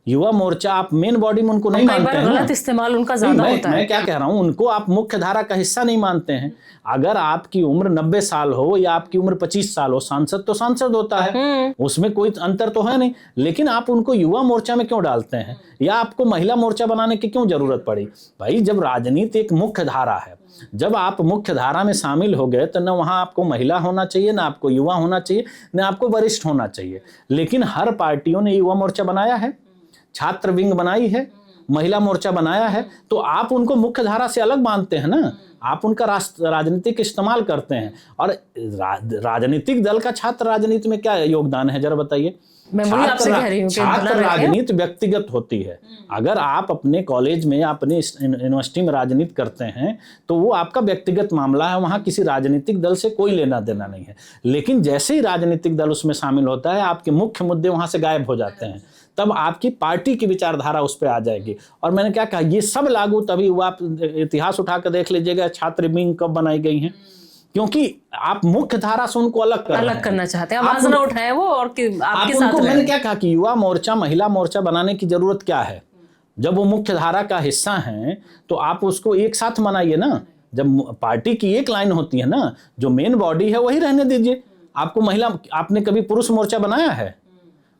युवा मोर्चा आप मेन बॉडी में उनको नहीं मानते हैं।
गलत इस्तेमाल उनका ज्यादा होता है।
मैं क्या कह रहा हूं, उनको आप मुख्य धारा का हिस्सा नहीं मानते हैं। अगर आपकी उम्र 90 साल हो या आपकी उम्र 25 साल हो, सांसद तो सांसद होता है, उसमें कोई अंतर तो है नहीं। लेकिन आप उनको युवा मोर्चा में क्यों डालते हैं, या आपको महिला मोर्चा बनाने की क्यों जरूरत पड़ी? भाई जब राजनीति एक मुख्य धारा है, जब आप मुख्य धारा में शामिल हो गए तो न वहां आपको महिला होना चाहिए, ना आपको युवा होना चाहिए, ना आपको वरिष्ठ होना चाहिए। लेकिन हर पार्टियों ने युवा मोर्चा बनाया है, छात्र विंग बनाई है, महिला मोर्चा बनाया है, तो आप उनको मुख्य धारा से अलग मानते हैं ना। आप उनका राजनीतिक इस्तेमाल करते हैं। और राजनीतिक दल का छात्र राजनीति में क्या योगदान है जरा बताइए?
मैं वही आपसे कह रही हूं कि
छात्र राजनीति व्यक्तिगत होती है। अगर आप अपने कॉलेज में या अपने यूनिवर्सिटी में राजनीति करते हैं तो वो आपका व्यक्तिगत मामला है, वहां किसी राजनीतिक दल से कोई लेना देना नहीं है। लेकिन जैसे ही राजनीतिक दल उसमें शामिल होता है, आपके मुख्य मुद्दे वहां से गायब हो जाते हैं, तब आपकी पार्टी की विचारधारा उस पर आ जाएगी। और मैंने क्या कहा, ये सब लागू तभी हुआ। आप इतिहास उठा कर देख लीजिएगा छात्र विंग कब बनाई गई हैं, क्योंकि आप मुख्य धारा से उनको अलग
करना चाहते हैं, आवाज ना उठाए वो, और आपके साथ
उनको मैंने क्या कहा कि युवा मोर्चा महिला मोर्चा बनाने की जरूरत क्या है? जब वो मुख्य धारा का हिस्सा है तो आप उसको एक साथ मनाइए ना। जब पार्टी की एक लाइन होती है ना, जो मेन बॉडी है वही रहने दीजिए। आपको महिला, आपने कभी पुरुष मोर्चा बनाया है?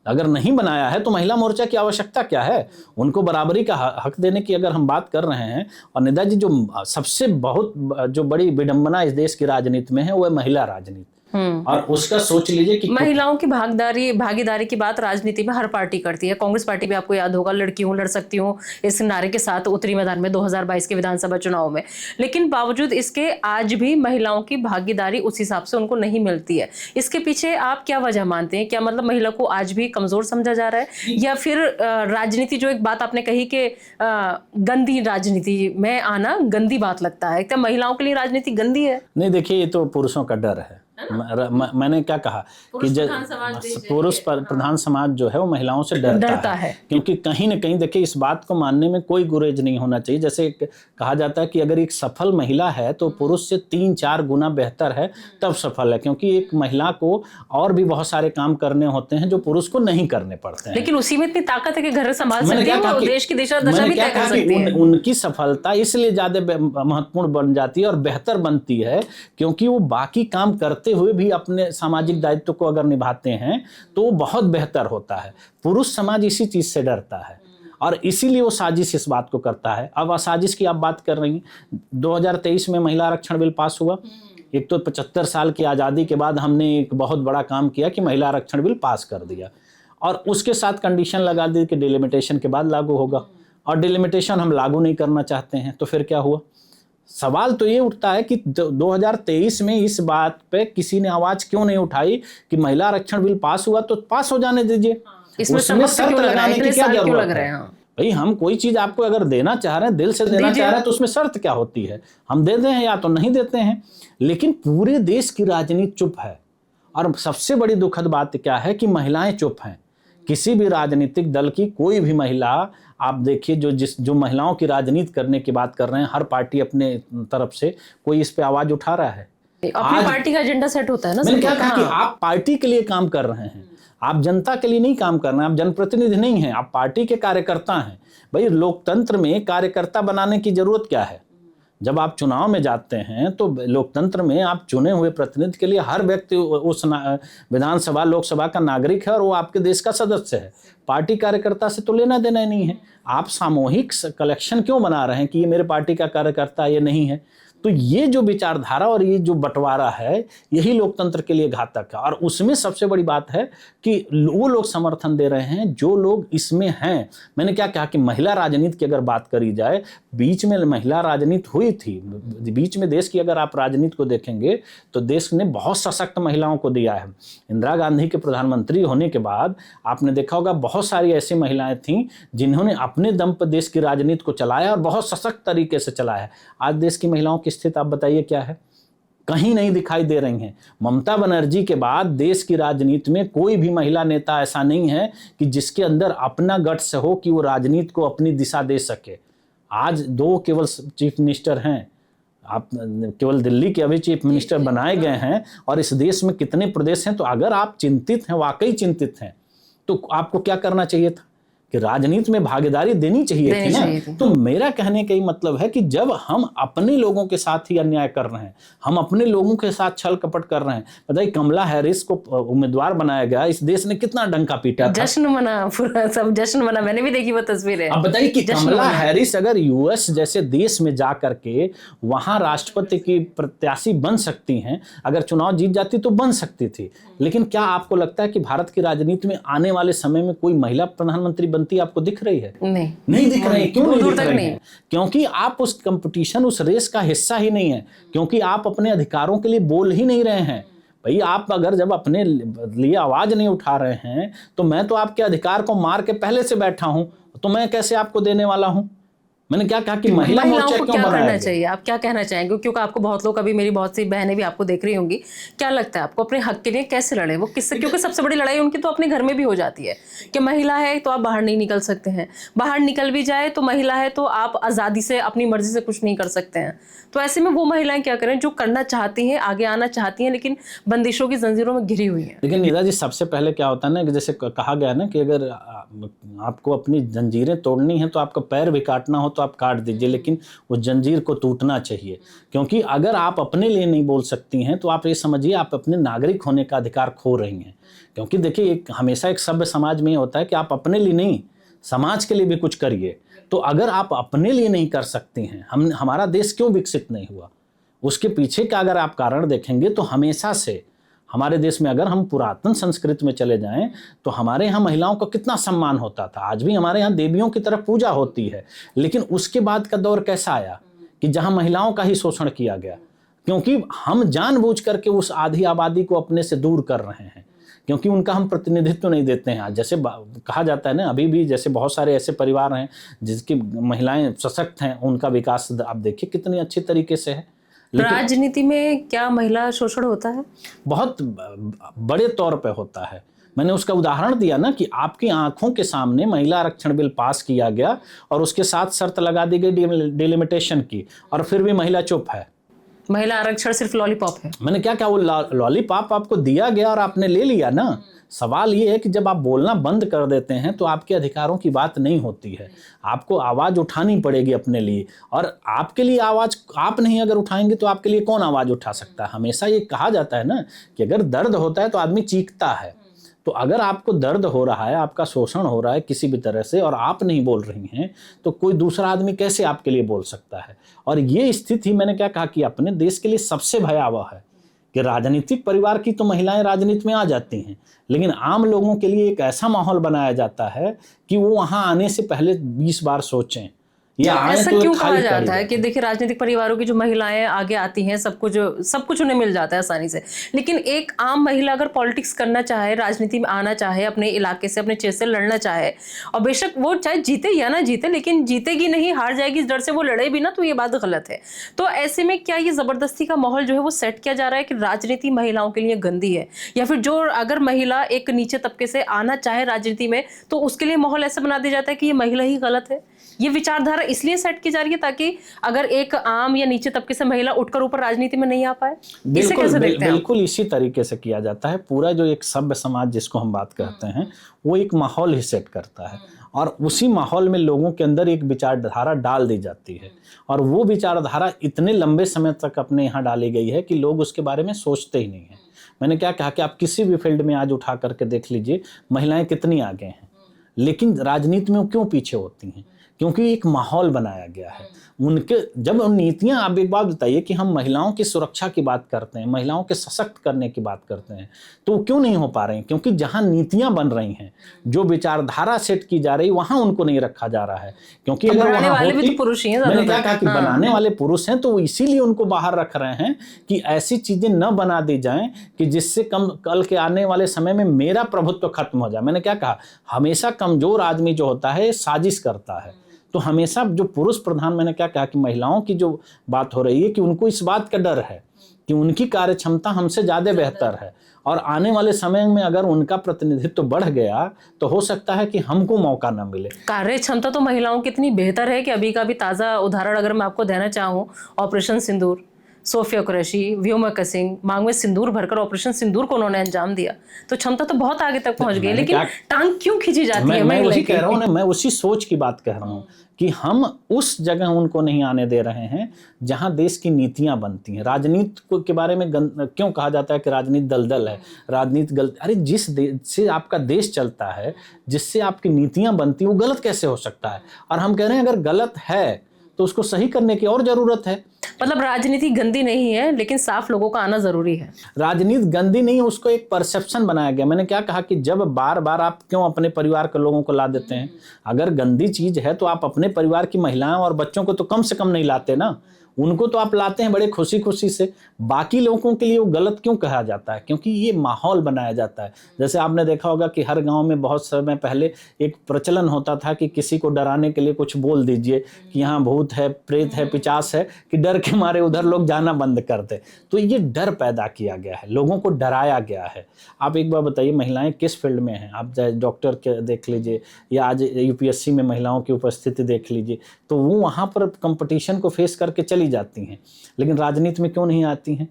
अगर नहीं बनाया है तो महिला मोर्चा की आवश्यकता क्या है? उनको बराबरी का हक देने की अगर हम बात कर रहे हैं। और निदा जी, जो सबसे बहुत जो बड़ी विडंबना इस देश की राजनीति में है वो है महिला राजनीति। और उसका सोच लीजिए कि
महिलाओं की भागीदारी की बात राजनीति में हर पार्टी करती है। कांग्रेस पार्टी भी आपको याद होगा, लड़की हूं लड़ सकती हूं, इस नारे के साथ उतरी मैदान में 2022 के विधानसभा चुनाव में। लेकिन बावजूद इसके आज भी महिलाओं की भागीदारी उस हिसाब से उनको नहीं मिलती है। इसके पीछे आप क्या वजह मानते हैं? क्या मतलब महिला को आज भी कमजोर समझा जा रहा है, या फिर राजनीति, जो एक बात आपने कही कि गंदी राजनीति में आना गंदी बात लगता है, क्या महिलाओं के लिए राजनीति गंदी है?
नहीं, देखिए ये तो पुरुषों का डर है। मैंने क्या कहा कि पुरुष प्रधान समाज जो है वो महिलाओं से डरता है। क्योंकि कहीं ना कहीं देखिए इस बात को मानने में कोई गुरेज नहीं होना चाहिए। जैसे कहा जाता है कि अगर एक सफल महिला है तो पुरुष से 3-4 गुना बेहतर है, तब सफल है। क्योंकि एक महिला को और भी बहुत सारे काम करने होते हैं जो पुरुष को नहीं करने पड़ते हैं।
लेकिन उसी में इतनी ताकत है कि घर संभाल सकती है, वो देश की दिशा दशा भी तय कर सकती है।
उनकी सफलता इसलिए ज्यादा महत्वपूर्ण बन जाती है और बेहतर बनती है क्योंकि वो बाकी काम करते हुए भी अपने सामाजिक दायित्व को अगर निभाते हैं तो बहुत बेहतर होता है। पुरुष समाज इसी चीज से डरता है और इसीलिए वो साजिश इस बात को करता है। अब साजिश की आप बात कर रही हैं, 2023 में महिला आरक्षण बिल पास हुआ। एक तो 75 साल की आज़ादी के बाद हमने एक बहुत बड़ा काम किया कि महिला आरक्षण बिल पास कर दिया, और उसके साथ कंडीशन लगा दी कि डिलिमिटेशन के बाद लागू होगा, और डिलिमिटेशन हम लागू नहीं करना चाहते हैं। तो फिर क्या हुआ? सवाल तो ये उठता है कि 2023 में इस बात पे किसी ने आवाज क्यों नहीं उठाई कि महिला आरक्षण बिल पास हुआ तो पास हो जाने दीजिए,
इसमें
उसमें शर्त लगाने की क्या जरूरत है? भाई हम कोई चीज आपको अगर देना चाह रहे हैं, दिल से देना चाह रहे हैं, तो उसमें शर्त क्या होती है? हम दे दें या तो नहीं देते हैं। लेकिन पूरे देश की राजनीति चुप है। और सबसे बड़ी दुखद बात क्या है कि महिलाएं चुप हैं। किसी भी राजनीतिक दल की कोई भी महिला आप देखिए, जो महिलाओं की राजनीति करने की बात कर रहे हैं, हर पार्टी अपने तरफ से कोई इस पे आवाज उठा रहा है।
अपनी पार्टी का एजेंडा सेट होता है ना।
मैंने क्या कहा कि आप पार्टी के लिए काम कर रहे हैं, आप जनता के लिए नहीं काम कर रहे हैं, आप जनप्रतिनिधि नहीं हैं, आप पार्टी के कार्यकर्ता हैं। भाई लोकतंत्र में कार्यकर्ता बनाने की जरूरत क्या है? जब आप चुनाव में जाते हैं तो लोकतंत्र में आप चुने हुए प्रतिनिधि के लिए हर व्यक्ति उस विधानसभा लोकसभा का नागरिक है और वो आपके देश का सदस्य है। पार्टी कार्यकर्ता से तो लेना देना ही नहीं है। आप सामूहिक कलेक्शन क्यों बना रहे हैं कि ये मेरे पार्टी का कार्यकर्ता ये नहीं है? तो ये जो विचारधारा और ये जो बंटवारा है, यही लोकतंत्र के लिए घातक है। और उसमें सबसे बड़ी बात है कि वो लोग समर्थन दे रहे हैं जो लोग इसमें हैं। मैंने क्या कहा कि महिला राजनीति की अगर बात करी जाए, बीच में महिला राजनीति हुई थी, बीच में देश की अगर आप राजनीति को देखेंगे तो देश ने बहुत सशक्त महिलाओं को दिया है। इंदिरा गांधी के प्रधानमंत्री होने के बाद आपने देखा होगा बहुत सारी ऐसी महिलाएं थीं जिन्होंने अपने दम पर देश की राजनीति को चलाया और बहुत सशक्त तरीके से चलाया। आज देश की महिलाओं की स्थिति आप बताइए क्या है? कहीं नहीं दिखाई दे रही हैं। ममता बनर्जी के बाद देश की राजनीति में कोई भी महिला नेता ऐसा नहीं है कि जिसके अंदर अपना गट्स हो कि वो राजनीति को अपनी दिशा दे सके। आज 2 केवल चीफ मिनिस्टर हैं, आप केवल दिल्ली के अभी चीफ मिनिस्टर बनाए गए हैं, और इस देश में कितने प्रदेश हैं। तो अगर आप चिंतित हैं, वाकई चिंतित हैं, तो आपको क्या करना चाहिए था कि राजनीति में भागीदारी देनी चाहिए थी ना। तो मेरा कहने का ही मतलब है कि जब हम अपने लोगों के साथ ही अन्याय कर रहे हैं, हम अपने लोगों के साथ छल कपट कर रहे हैं। बताइए, कमला हैरिस को उम्मीदवार बनाया गया, इस देश ने कितना डंका पीटा था,
जश्न मना, पूरा सब जश्न मना। मैंने भी देखी वो तस्वीरें।
अब बताइए कि कमला हैरिस अगर यूएस जैसे देश में जा करके वहां राष्ट्रपति की प्रत्याशी बन सकती हैं, अगर चुनाव जीत जाती तो बन सकती थी। लेकिन क्या आपको लगता है कि भारत की राजनीति में आने वाले समय में कोई महिला प्रधानमंत्री आपको दिख रही है? नहीं दिख रही है। क्यों नहीं दिख रही है? क्योंकि आप उस कंपटीशन, उस रेस का हिस्सा ही नहीं है, क्योंकि आप अपने अधिकारों के लिए बोल ही नहीं रहे हैं। भाई आप अगर जब अपने लिए आवाज नहीं उठा रहे हैं, तो मैं तो आपके अधिकार को मार के पहले से बैठा हूं, तो मैं कैसे आपको देने वाला हूं? मैंने क्या कहा कि महिला मोर्चा क्यों
क्या
बनाया
करना चाहिए? आप क्या कहना चाहेंगे? क्योंकि आपको बहुत लोग, अभी मेरी बहुत सी बहनें भी आपको देख रही होंगी, क्या लगता है आपको अपने हक के लिए कैसे लड़े वो? किससे? क्योंकि सबसे बड़ी लड़ाई उनकी तो अपने घर में भी हो जाती है कि महिला है तो आप बाहर नहीं निकल सकते हैं, बाहर निकल भी जाए तो महिला है तो आप आज़ादी से अपनी मर्जी से कुछ नहीं कर सकते हैं। तो ऐसे में वो महिलाएं क्या करें जो करना चाहती हैं, आगे आना चाहती हैं, लेकिन बंदिशों की जंजीरों में घिरी हुई हैं?
लेकिन निदा जी, सबसे पहले क्या होता है ना कि जैसे कहा गया ना कि अगर आपको अपनी जंजीरें तोड़नी है तो आपका पैर भी काटना हो तो आप काट दीजिए, लेकिन वो जंजीर को टूटना चाहिए। क्योंकि अगर आप अपने लिए नहीं बोल सकती हैं तो आप ये समझिए आप अपने नागरिक होने का अधिकार खो रही हैं। क्योंकि देखिए, हमेशा एक सभ्य समाज में होता है कि आप अपने लिए नहीं, समाज के लिए भी कुछ करिए। तो अगर आप अपने लिए नहीं कर सकती हैं, हमारा देश क्यों विकसित नहीं हुआ? उसके पीछे का अगर आप कारण देखेंगे तो हमेशा से हमारे देश में, अगर हम पुरातन संस्कृति में चले जाएं तो हमारे यहाँ महिलाओं का कितना सम्मान होता था। आज भी हमारे यहाँ देवियों की तरफ पूजा होती है, लेकिन उसके बाद का दौर कैसा आया कि जहाँ महिलाओं का ही शोषण किया गया, क्योंकि हम जानबूझ करके उस आधी आबादी को अपने से दूर कर रहे हैं, क्योंकि उनका हम प्रतिनिधित्व नहीं देते हैं। आज जैसे कहा जाता है ना, अभी भी जैसे बहुत सारे ऐसे परिवार हैं जिसकी महिलाएं सशक्त हैं, उनका विकास आप देखिए कितनी अच्छी तरीके से है।
राजनीति में क्या महिला शोषण होता है? बहुत
बड़े तौर पे होता है। मैंने उसका उदाहरण दिया ना कि आपकी आंखों के सामने महिला आरक्षण बिल पास किया गया और उसके साथ शर्त लगा दी गई डिलिमिटेशन की, और फिर भी महिला चुप है।
महिला आरक्षण सिर्फ लॉलीपॉप है।
मैंने क्या कहा, वो लॉलीपॉप आपको दिया गया और आपने ले लिया ना। सवाल ये है कि जब आप बोलना बंद कर देते हैं तो आपके अधिकारों की बात नहीं होती है। आपको आवाज़ उठानी पड़ेगी अपने लिए, और आपके लिए आवाज़ आप नहीं अगर उठाएंगे तो आपके लिए कौन आवाज़ उठा सकता है? हमेशा ये कहा जाता है ना कि अगर दर्द होता है तो आदमी चीखता है। तो अगर आपको दर्द हो रहा है, आपका शोषण हो रहा है किसी भी तरह से, और आप नहीं बोल रही हैं, तो कोई दूसरा आदमी कैसे आपके लिए बोल सकता है? और ये स्थिति मैंने क्या कहा कि अपने देश के लिए सबसे भयावह है कि राजनीतिक परिवार की तो महिलाएं राजनीति में आ जाती हैं, लेकिन आम लोगों के लिए एक ऐसा माहौल बनाया जाता है कि वो वहाँ आने से पहले 20 बार सोचें
ऐसा क्यों कहा जाता है कि देखिए राजनीतिक परिवारों की जो महिलाएं आगे आती हैं, सब कुछ उन्हें मिल जाता है आसानी से, लेकिन एक आम महिला अगर पॉलिटिक्स करना चाहे, राजनीति में आना चाहे, अपने इलाके से, अपने क्षेत्र से लड़ना चाहे, और बेशक वो चाहे जीते या ना जीते, लेकिन जीतेगी नहीं, हार जाएगी, इस डर से वो लड़े भी ना, तो ये बात गलत है। तो ऐसे में क्या ये जबरदस्ती का माहौल जो है वो सेट किया जा रहा है कि राजनीति महिलाओं के लिए गंदी है, या फिर जो अगर महिला एक नीचे तबके से आना चाहे राजनीति में तो उसके लिए माहौल ऐसा बना दिया जाता है कि ये महिला ही गलत है? ये विचारधारा इसलिए सेट की जा रही है ताकि अगर एक आम या नीचे तबके से महिला उठकर ऊपर राजनीति में नहीं आ पाए? इसे कैसे देखते हैं?
बिल्कुल इसी तरीके से किया जाता है। पूरा जो एक सभ्य समाज जिसको हम बात करते हैं, वो एक माहौल ही सेट करता है, और उसी माहौल में लोगों के अंदर एक विचारधारा डाल दी जाती है, और वो विचारधारा इतने लंबे समय तक अपने यहाँ डाली गई है कि लोग उसके बारे में सोचते ही नहीं है। मैंने क्या कहा कि आप किसी भी फील्ड में आज उठा करके देख लीजिए, महिलाएं कितनी आगे हैं, लेकिन राजनीति में वो क्यों पीछे होती हैं? क्योंकि एक माहौल बनाया गया है उनके। जब नीतियां, आप एक बात बताइए कि हम महिलाओं की सुरक्षा की बात करते हैं, महिलाओं के सशक्त करने की बात करते हैं, तो क्यों नहीं हो पा रहे हैं? क्योंकि जहां नीतियां बन रही हैं, जो विचारधारा सेट की जा रही, वहां उनको नहीं रखा जा रहा है। क्योंकि
तो
अगर
बनाने
वहां
वाले भी
होती,
तो पुरुष ही हैं,
मैंने क्या कहा कि बनाने वाले पुरुष हैं, तो इसीलिए उनको बाहर रख रहे हैं कि ऐसी चीजें न बना दी जाएं कि जिससे कल के आने वाले समय में मेरा प्रभुत्व खत्म हो जाए। मैंने क्या कहा, हमेशा कमजोर आदमी जो होता है साजिश करता है। तो हमेशा जो पुरुष प्रधान, मैंने क्या कहा कि महिलाओं की जो बात हो रही है कि उनको इस बात का डर है कि उनकी कार्य क्षमता हमसे ज़्यादा बेहतर है, और आने वाले समय में अगर उनका प्रतिनिधित्व बढ़ गया तो हो सकता है कि हमको मौका न मिले।
कार्य क्षमता तो महिलाओं की इतनी बेहतर है कि अभी का भी ताज़ा उदाहरण अगर मैं आपको देना चाहूँ, ऑपरेशन सिंदूर, सोफिया कुरैशी, व्योमिका सिंह, मांग में सिंदूर भरकर ऑपरेशन सिंदूर को उन्होंने अंजाम दिया। तो क्षमता तो बहुत आगे तक पहुंच गई, लेकिन टांग क्यों खींची जाती है?
मैं वही कह रहा हूँ ना, मैं उसी सोच की बात कह रहा हूँ कि हम उस जगह उनको नहीं आने दे रहे हैं जहां देश की नीतियां बनती हैं। राजनीति के बारे में क्यों कहा जाता है कि राजनीति दलदल है, राजनीति गलत? अरे जिस देश से आपका देश चलता है, जिससे आपकी नीतियां बनती, वो गलत कैसे हो सकता है? और हम कह रहे हैं अगर गलत है तो उसको सही करने की और जरूरत है।
मतलब राजनीति गंदी नहीं है, लेकिन साफ लोगों का आना जरूरी है।
राजनीति गंदी नहीं है, उसको एक परसेप्शन बनाया गया। मैंने क्या कहा कि जब बार बार आप क्यों अपने परिवार के लोगों को ला देते हैं? अगर गंदी चीज है तो आप अपने परिवार की महिलाएं और बच्चों को तो कम से कम नहीं लाते ना, उनको तो आप लाते हैं बड़े खुशी खुशी से। बाकी लोगों के लिए वो गलत क्यों कहा जाता है? क्योंकि ये माहौल बनाया जाता है। जैसे आपने देखा होगा कि हर गांव में बहुत समय पहले एक प्रचलन होता था कि किसी को डराने के लिए कुछ बोल दीजिए कि यहाँ भूत है, प्रेत है, पिशाच है, कि डर के मारे उधर लोग जाना बंद कर दे। तो ये डर पैदा किया गया है, लोगों को डराया गया है। आप एक बार बताइए, महिलाएं किस फील्ड में हैं? आप चाहे डॉक्टर के देख लीजिए, या आज यूपीएससी में महिलाओं की उपस्थिति देख लीजिए, तो वो वहाँ पर कंपटीशन को फेस करके चली जाती हैं। लेकिन राजनीति में क्यों नहीं आती हैं?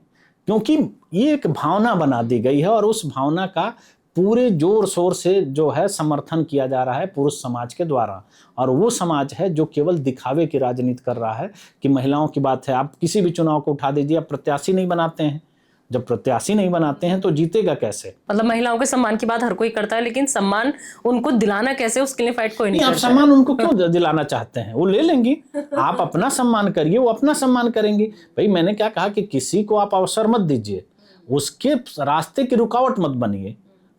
क्योंकि ये एक भावना बना दी गई है, और उस भावना का पूरे जोर शोर से जो है समर्थन किया जा रहा है पुरुष समाज के द्वारा। और वो समाज है जो केवल दिखावे की राजनीति कर रहा है कि महिलाओं की बात है। आप किसी भी चुनाव को उठा दीजिए, आप प्रत्याशी नहीं बनाते हैं। जब प्रत्याशी नहीं बनाते हैं तो जीतेगा कैसे?
मतलब महिलाओं के सम्मान की बात हर कोई करता है, लेकिन सम्मान उनको दिलाना कैसे, उसके लिए फाइट कोई नहीं
आप सम्मान उनको क्यों दिलाना चाहते हैं? वो ले लेंगी। आप अपना सम्मान करिए, वो अपना सम्मान करेंगी। भाई मैंने क्या कहा कि किसी को आप अवसर मत दीजिए, उसके रास्ते की रुकावट मत बनिए।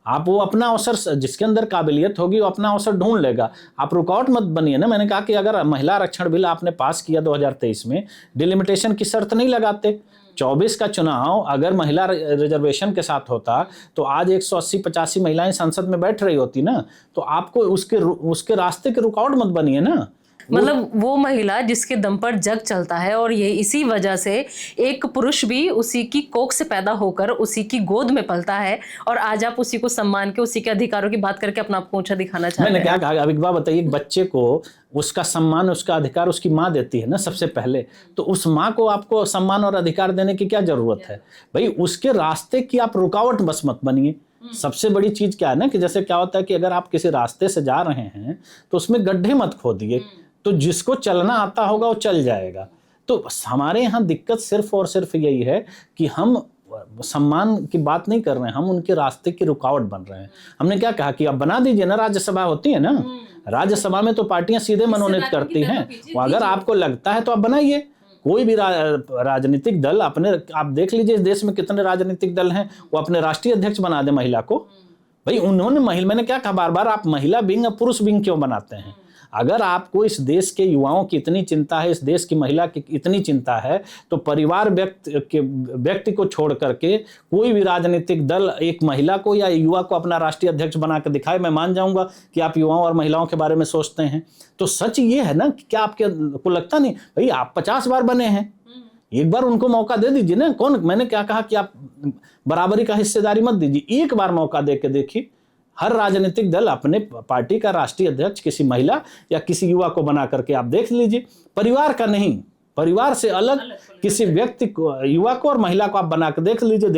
आप वो अपना अवसर, जिसके अंदर काबिलियत होगी वो अपना अवसर ढूंढ लेगा, आप रुकावट मत बनिए ना। मैंने कहा कि अगर महिला आरक्षण बिल आपने पास किया 2023 में, डिलिमिटेशन की शर्त नहीं लगाते। 24 का चुनाव अगर महिला रिजर्वेशन के साथ होता तो आज 180-85 महिलाएं संसद में बैठ रही होती ना। तो आपको उसके रास्ते की रुकावट मत बनिए ना।
मतलब वो महिला जिसके दम पर जग चलता है, और ये इसी वजह से एक पुरुष भी उसी की कोख से पैदा होकर उसी की गोद में पलता है, और आज आप उसी को सम्मान के, उसी के अधिकारों की बात करके अपना आपको ऊंचा दिखाना चाहते हैं।
मैंने क्या कहा? अब एक बात बताइए, एक बच्चे को उसका सम्मान, उसका अधिकार उसकी माँ देती है ना सबसे पहले। तो उस माँ को आपको सम्मान और अधिकार देने की क्या जरूरत है? भाई उसके रास्ते की आप रुकावट बस मत बनिए। सबसे बड़ी चीज क्या है ना कि जैसे क्या होता है कि अगर आप किसी रास्ते से जा रहे हैं तो उसमें गड्ढे मत खोदिए, तो जिसको चलना आता होगा वो चल जाएगा। तो हमारे यहाँ दिक्कत सिर्फ और सिर्फ यही है कि हम सम्मान की बात नहीं कर रहे हैं, हम उनके रास्ते की रुकावट बन रहे हैं। हमने क्या कहा कि अब बना दीजिए ना, राज्यसभा होती है ना, राज्यसभा में तो पार्टियां सीधे मनोनीत करती हैं। अगर आपको लगता है तो आप बनाइए। कोई भी राजनीतिक दल अपने, आप देख लीजिए इस देश में कितने राजनीतिक दल हैं, वो अपने राष्ट्रीय अध्यक्ष बना दे महिला को। भाई उन्होंने महिला, मैंने क्या कहा बार बार, आप महिला विंग और पुरुष विंग क्यों बनाते हैं? अगर आपको इस देश के युवाओं की इतनी चिंता है, इस देश की महिला की इतनी चिंता है, तो परिवार व्यक्ति को छोड़ करके कोई भी राजनीतिक दल एक महिला को या युवा को अपना राष्ट्रीय अध्यक्ष बना कर दिखाए। मैं मान जाऊंगा कि आप युवाओं और महिलाओं के बारे में सोचते हैं। तो सच ये है ना कि क्या आपके को लगता नहीं भाई, आप 50 बार बने हैं, एक बार उनको मौका दे दीजिए ना। कौन, मैंने क्या कहा कि आप बराबरी का हिस्सेदारी मत दीजिए, एक बार मौका दे के देखिए। हर राजनीतिक दल अपने पार्टी का राष्ट्रीय अध्यक्ष किसी महिला या किसी युवा को बना करके आप देख लीजिए। परिवार का नहीं, परिवार से अलग किसी व्यक्ति को, युवा को और महिला को आप बना कर देख लीजिए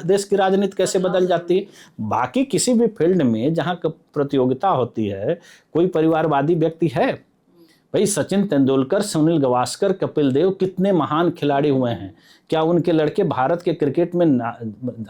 देश की राजनीति कैसे बदल जाती है। बाकी किसी भी फील्ड में जहां प्रतियोगिता होती है, कोई परिवारवादी व्यक्ति है? भाई सचिन तेंदुलकर, सुनील गावस्कर, कपिल देव कितने महान खिलाड़ी हुए हैं, क्या उनके लड़के भारत के क्रिकेट में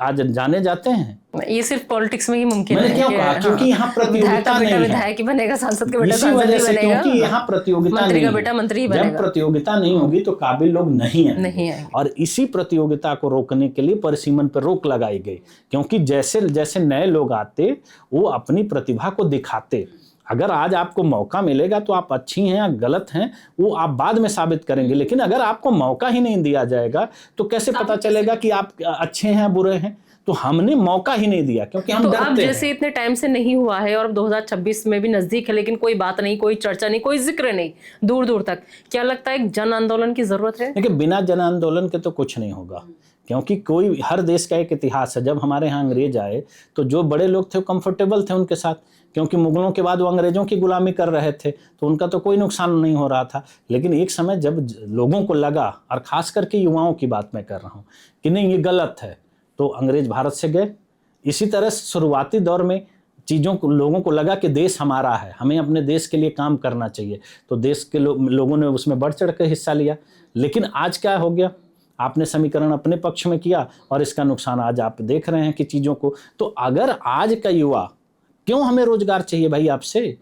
आज जाने जाते हैं?
ये सिर्फ पॉलिटिक्स में ही मुमकिन है।
क्यों कहा? क्योंकि यहाँ प्रतियोगिता नहीं है।
विधायक ही बनेगा, सांसद का बेटा
इसी
सांसद
वजह
ही
से,
बनेगा,
क्योंकि यहाँ प्रतियोगिता
मंत्री
नहीं
का बेटा मंत्री ही
है।
बनेगा।
जब प्रतियोगिता नहीं होगी तो काबिल लोग नहीं आएंगे। और इसी प्रतियोगिता को रोकने के लिए परिसीमन पर रोक लगाई गई, क्योंकि जैसे जैसे नए लोग आते वो अपनी प्रतिभा को दिखाते। अगर आज आपको मौका मिलेगा तो आप अच्छी हैं या गलत हैं वो आप बाद में साबित करेंगे, लेकिन अगर आपको मौका ही नहीं दिया जाएगा तो कैसे पता चलेगा कि आप अच्छे हैं बुरे हैं? तो हमने मौका ही नहीं दिया क्योंकि हम डरते हैं।
जैसे इतने टाइम से नहीं हुआ है और अब 2026 में भी नजदीक है, लेकिन कोई बात नहीं, कोई चर्चा नहीं, कोई जिक्र नहीं दूर दूर तक। क्या लगता है एक जन आंदोलन की जरूरत है?
देखिए, बिना जन आंदोलन के तो कुछ नहीं होगा, क्योंकि कोई, हर देश का एक इतिहास है। जब हमारे यहाँ अंग्रेज आए तो जो बड़े लोग थे वो कंफर्टेबल थे उनके साथ, क्योंकि मुगलों के बाद वो अंग्रेजों की गुलामी कर रहे थे तो उनका तो कोई नुकसान नहीं हो रहा था। लेकिन एक समय जब लोगों को लगा, और खास करके युवाओं की बात मैं कर रहा हूँ, कि नहीं ये गलत है, तो अंग्रेज भारत से गए। इसी तरह शुरुआती दौर में चीज़ों को, लोगों को लगा कि देश हमारा है, हमें अपने देश के लिए काम करना चाहिए, तो देश के लोगों ने उसमें बढ़ चढ़ कर हिस्सा लिया। लेकिन आज क्या हो गया, आपने समीकरण अपने पक्ष में किया और इसका नुकसान आज आप देख रहे हैं कि चीज़ों को। तो अगर आज का युवा, क्यों हमें रोजगार चाहिए भाई आपसे?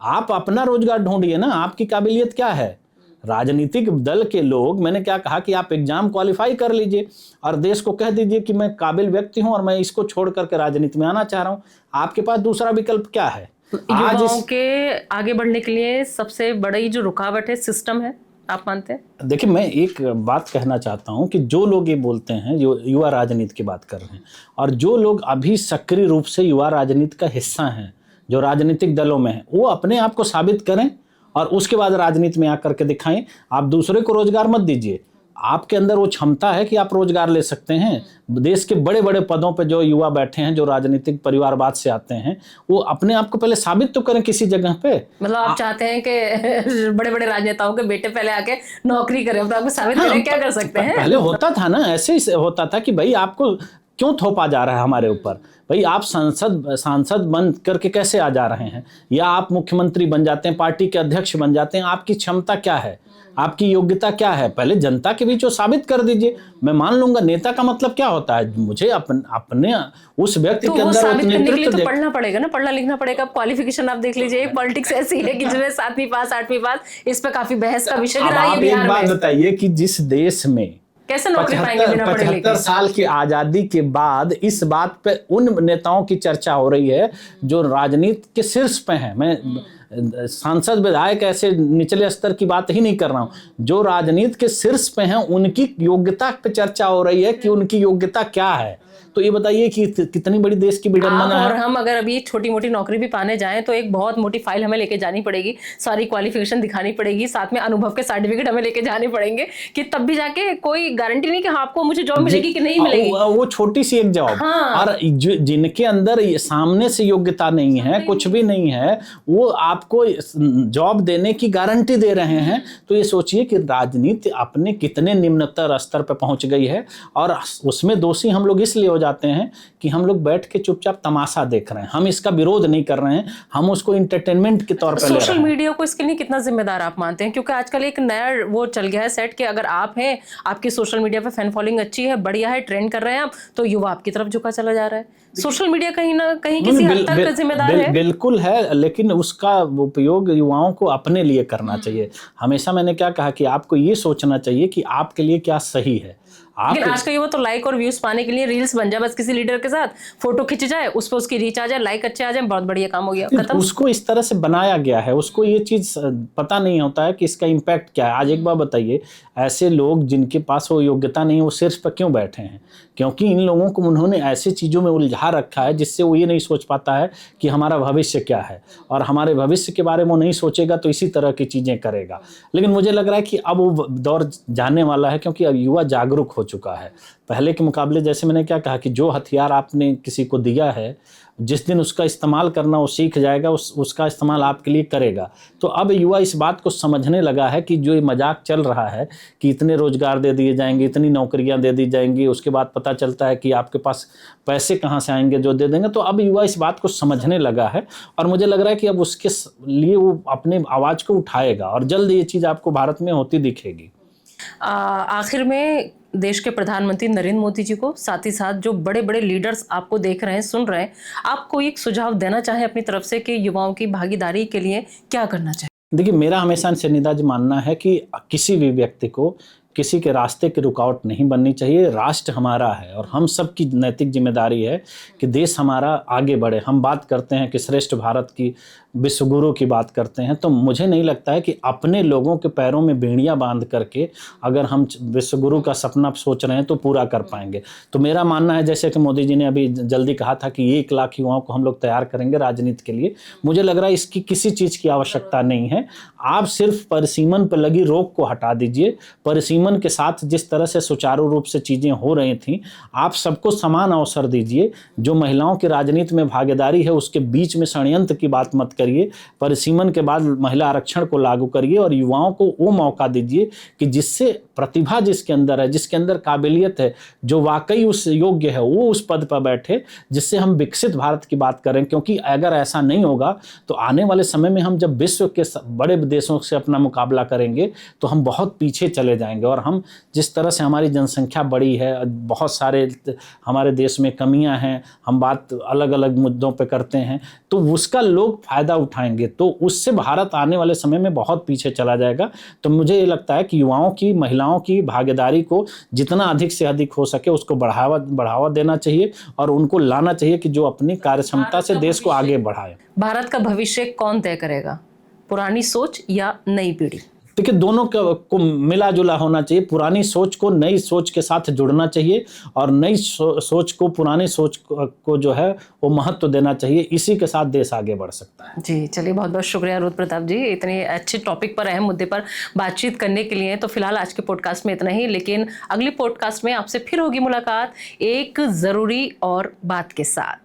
आप अपना रोजगार ढूंढिए ना, आपकी काबिलियत क्या है? राजनीतिक दल के लोग, मैंने क्या कहा कि आप एग्जाम क्वालिफाई कर लीजिए और देश को कह दीजिए कि मैं काबिल व्यक्ति हूं और मैं इसको छोड़ करके राजनीति में आना चाह रहा हूं। आपके पास दूसरा विकल्प क्या है?
युवाओं के आगे बढ़ने के लिए सबसे बड़ी जो रुकावट है सिस्टम है, आप मानते हैं?
देखिए, मैं एक बात कहना चाहता हूं कि जो लोग ये बोलते हैं, जो युवा राजनीति की बात कर रहे हैं, और जो लोग अभी सक्रिय रूप से युवा राजनीति का हिस्सा हैं, जो राजनीतिक दलों में हैं, वो अपने आप को साबित करें और उसके बाद राजनीति में आकर के दिखाएं। आप दूसरे को रोजगार मत दीजिए, आपके अंदर वो क्षमता है कि आप रोजगार ले सकते हैं। देश के बड़े बड़े पदों पे जो युवा बैठे हैं, जो राजनीतिक परिवारवाद से आते हैं, वो अपने आप को पहले साबित तो करें किसी जगह पे।
मतलब आप चाहते हैं कि बड़े बड़े राजनेताओं के बेटे पहले आके नौकरी करें, तो आपको साबित करें, क्या कर सकते हैं?
पहले होता था ना, ऐसे ही होता था कि भाई आपको क्यों थोपा जा रहा है हमारे ऊपर? भाई आप सांसद बन करके कैसे आ जा रहे हैं, या आप मुख्यमंत्री बन जाते हैं, पार्टी के अध्यक्ष बन जाते हैं, आपकी क्षमता क्या है, आपकी योग्यता क्या है? पहले जनता के बीच वो साबित कर दीजिए। मैं मान लूंगा। नेता का मतलब क्या होता है? मुझे अपने उस व्यक्ति के अंदर
साबित करने के लिए तो पढ़ना पड़ेगा ना, पढ़ना लिखना पड़ेगा। क्वालिफिकेशन आप देख लीजिए, पॉलिटिक्स ऐसी है कि जिसमें 7वीं पास 8वीं पास, इस पे काफी बहस का विषय रहा है।
एक बात बताइए कि जिस देश में
कैसे नौकरी पाएंगे बिना पढ़े लिखे?
75 साल की आजादी के बाद इस बात पे उन नेताओं की चर्चा हो रही है जो राजनीति के शीर्ष पे हैं। मैं सांसद विधायक ऐसे निचले स्तर की बात ही नहीं कर रहा हूं, जो राजनीति के शीर्ष पे हैं उनकी योग्यता पे चर्चा हो रही है कि उनकी योग्यता क्या है। तो ये बताइए कि कितनी बड़ी देश की विडंबना है।
और हम अगर अभी छोटी मोटी नौकरी भी पाने जाएं तो एक बहुत मोटी फाइल हमें लेके जानी पड़ेगी, सारी क्वालिफिकेशन दिखानी पड़ेगी, साथ में अनुभव के सर्टिफिकेट हमें लेके जाने पड़ेंगे, कि तब भी जाके कोई गारंटी नहीं कि आपको मुझे जॉब मिलेगी कि नहीं मिलेगी।
वो छोटी सी एक जॉब। और जिनके अंदर सामने से योग्यता नहीं है, कुछ भी नहीं है, वो आपको जॉब देने की गारंटी दे रहे हैं। तो ये सोचिए कि राजनीति अपने कितने निम्नतर स्तर पर पहुंच गई है। और उसमें दोषी हम लोग इसलिए हो जाते हैं कि हम लोग बैठ के चुपचाप तमाशा देख रहे हैं। हम इसका विरोध नहीं कर रहे हैं, हम उसको एंटरटेनमेंट के तौर पर ले रहे हैं।
सोशल मीडिया को इसके लिए कितना जिम्मेदार आप मानते हैं? क्योंकि आजकल एक नया वो चल गया है सेट कि अगर आप हैं, आपकी सोशल मीडिया पे फैन फॉलोइंग अच्छी है, बढ़िया है, ट्रेंड कर रहे हैं आप, तो युवा आपकी तरफ झुका चला जा रहा है। सोशल मीडिया कहीं ना कहीं किसी हद तक जिम्मेदार है।
बिल्कुल है, लेकिन उसका उपयोग युवाओं को अपने लिए करना चाहिए। हमेशा मैंने क्या कहा कि आपको ये सोचना चाहिए कि आपके लिए क्या सही है।
लेकिन आज का युवा तो लाइक और व्यूज पाने के लिए रील्स बन जाए, बस किसी लीडर के साथ फोटो खिंच जाए, उस पर उसकी रीच आ जाए, लाइक अच्छे आ जाए, बहुत बढ़िया काम हो गया, खत्म।
उसको इस तरह से बनाया गया है, उसको ये चीज पता नहीं होता है कि इसका इम्पैक्ट क्या है। आज एक बार बताइए, ऐसे लोग जिनके पास वो योग्यता नहीं है वो शीर्ष पर क्यों बैठे हैं? क्योंकि इन लोगों को उन्होंने ऐसी चीजों में उलझा रखा है जिससे वो ये नहीं सोच पाता है कि हमारा भविष्य क्या है, और हमारे भविष्य के बारे में वो नहीं सोचेगा तो इसी तरह की चीजें करेगा। लेकिन मुझे लग रहा है कि अब वो दौर जाने वाला है, क्योंकि अब युवा जागरूक हो चुका है पहले के मुकाबले। जैसे मैंने क्या कहा कि जो हथियार आपने किसी को दिया है, जिस दिन उसका इस्तेमाल करना वो सीख जाएगा, उसका इस्तेमाल आपके लिए करेगा। तो अब युवा इस बात को समझने लगा है कि जो ये मजाक चल रहा है कि इतने रोजगार दे दिए जाएंगे, इतनी नौकरियां दे दी जाएंगी, उसके बाद पता चलता है कि आपके पास पैसे कहाँ से आएंगे जो दे देंगे। तो अब युवा इस बात को समझने लगा है, और मुझे लग रहा है कि अब उसके लिए वो अपने आवाज़ को उठाएगा, और जल्द ये चीज़ आपको भारत में होती दिखेगी।
आखिर में देश के प्रधानमंत्री नरेंद्र मोदी जी को, साथ ही साथ जो बड़े बड़े लीडर्स आपको देख रहे हैं, सुन रहे हैं, आपको एक सुझाव देना चाहें अपनी तरफ से कि युवाओं की भागीदारी के लिए क्या करना चाहिए?
देखिए, मेरा हमेशा से निदा जी मानना है कि किसी भी व्यक्ति को किसी के रास्ते की रुकावट नहीं बननी चाहिए। राष्ट्र हमारा है और हम सब की नैतिक जिम्मेदारी है कि देश हमारा आगे बढ़े। हम बात करते हैं कि श्रेष्ठ भारत की, विश्वगुरु की बात करते हैं, तो मुझे नहीं लगता है कि अपने लोगों के पैरों में बेड़ियां बांध करके अगर हम विश्वगुरु का सपना सोच रहे हैं तो पूरा कर पाएंगे। तो मेरा मानना है, जैसे कि मोदी जी ने अभी जल्दी कहा था कि 1 लाख युवाओं को हम लोग तैयार करेंगे राजनीति के लिए, मुझे लग रहा है इसकी किसी चीज़ की आवश्यकता नहीं है। आप सिर्फ परिसीमन पर लगी रोक को हटा दीजिए। परिसीमन के साथ जिस तरह से सुचारू रूप से चीज़ें हो रही थी, आप सबको समान अवसर दीजिए। जो महिलाओं की राजनीति में भागीदारी है उसके बीच में षड्यंत्र की बात मत करिए। परिसीमन के बाद महिला आरक्षण को लागू करिए और युवाओं को वो मौका दीजिए कि जिससे प्रतिभा जिसके अंदर है, जिसके अंदर काबिलियत है, जो वाकई उस योग्य है, वो उस पद पर बैठे, जिससे हम विकसित भारत की बात करें। क्योंकि अगर ऐसा नहीं होगा तो आने वाले समय में हम जब विश्व के बड़े देशों से अपना मुकाबला करेंगे तो हम बहुत पीछे चले जाएंगे। और हम जिस तरह से हमारी जनसंख्या बड़ी है, बहुत सारे हमारे देश में कमियां हैं, हम बात अलग अलग मुद्दों पे करते हैं, तो उसका लोग फायदा उठाएंगे, तो उससे भारत आने वाले समय में बहुत पीछे चला जाएगा। तो मुझे ये लगता है कि युवाओं की, महिलाओं की भागीदारी को जितना अधिक से अधिक हो सके उसको बढ़ावा देना चाहिए और उनको लाना चाहिए कि जो अपनी कार्यक्षमता से देश को आगे बढ़ाए।
भारत का भविष्य कौन तय करेगा, पुरानी सोच या नई पीढ़ी?
देखिए, दोनों को मिला जुला होना चाहिए। पुरानी सोच को नई सोच के साथ जुड़ना चाहिए और नई सोच को पुरानी सोच को जो है वो महत्व देना चाहिए। इसी के साथ देश आगे बढ़ सकता है।
जी, चलिए, बहुत बहुत शुक्रिया रुद्र प्रताप जी, इतने अच्छे टॉपिक पर, अहम मुद्दे पर बातचीत करने के लिए। तो फिलहाल आज के पॉडकास्ट में इतना ही, लेकिन अगली पॉडकास्ट में आपसे फिर होगी मुलाकात एक ज़रूरी और बात के साथ।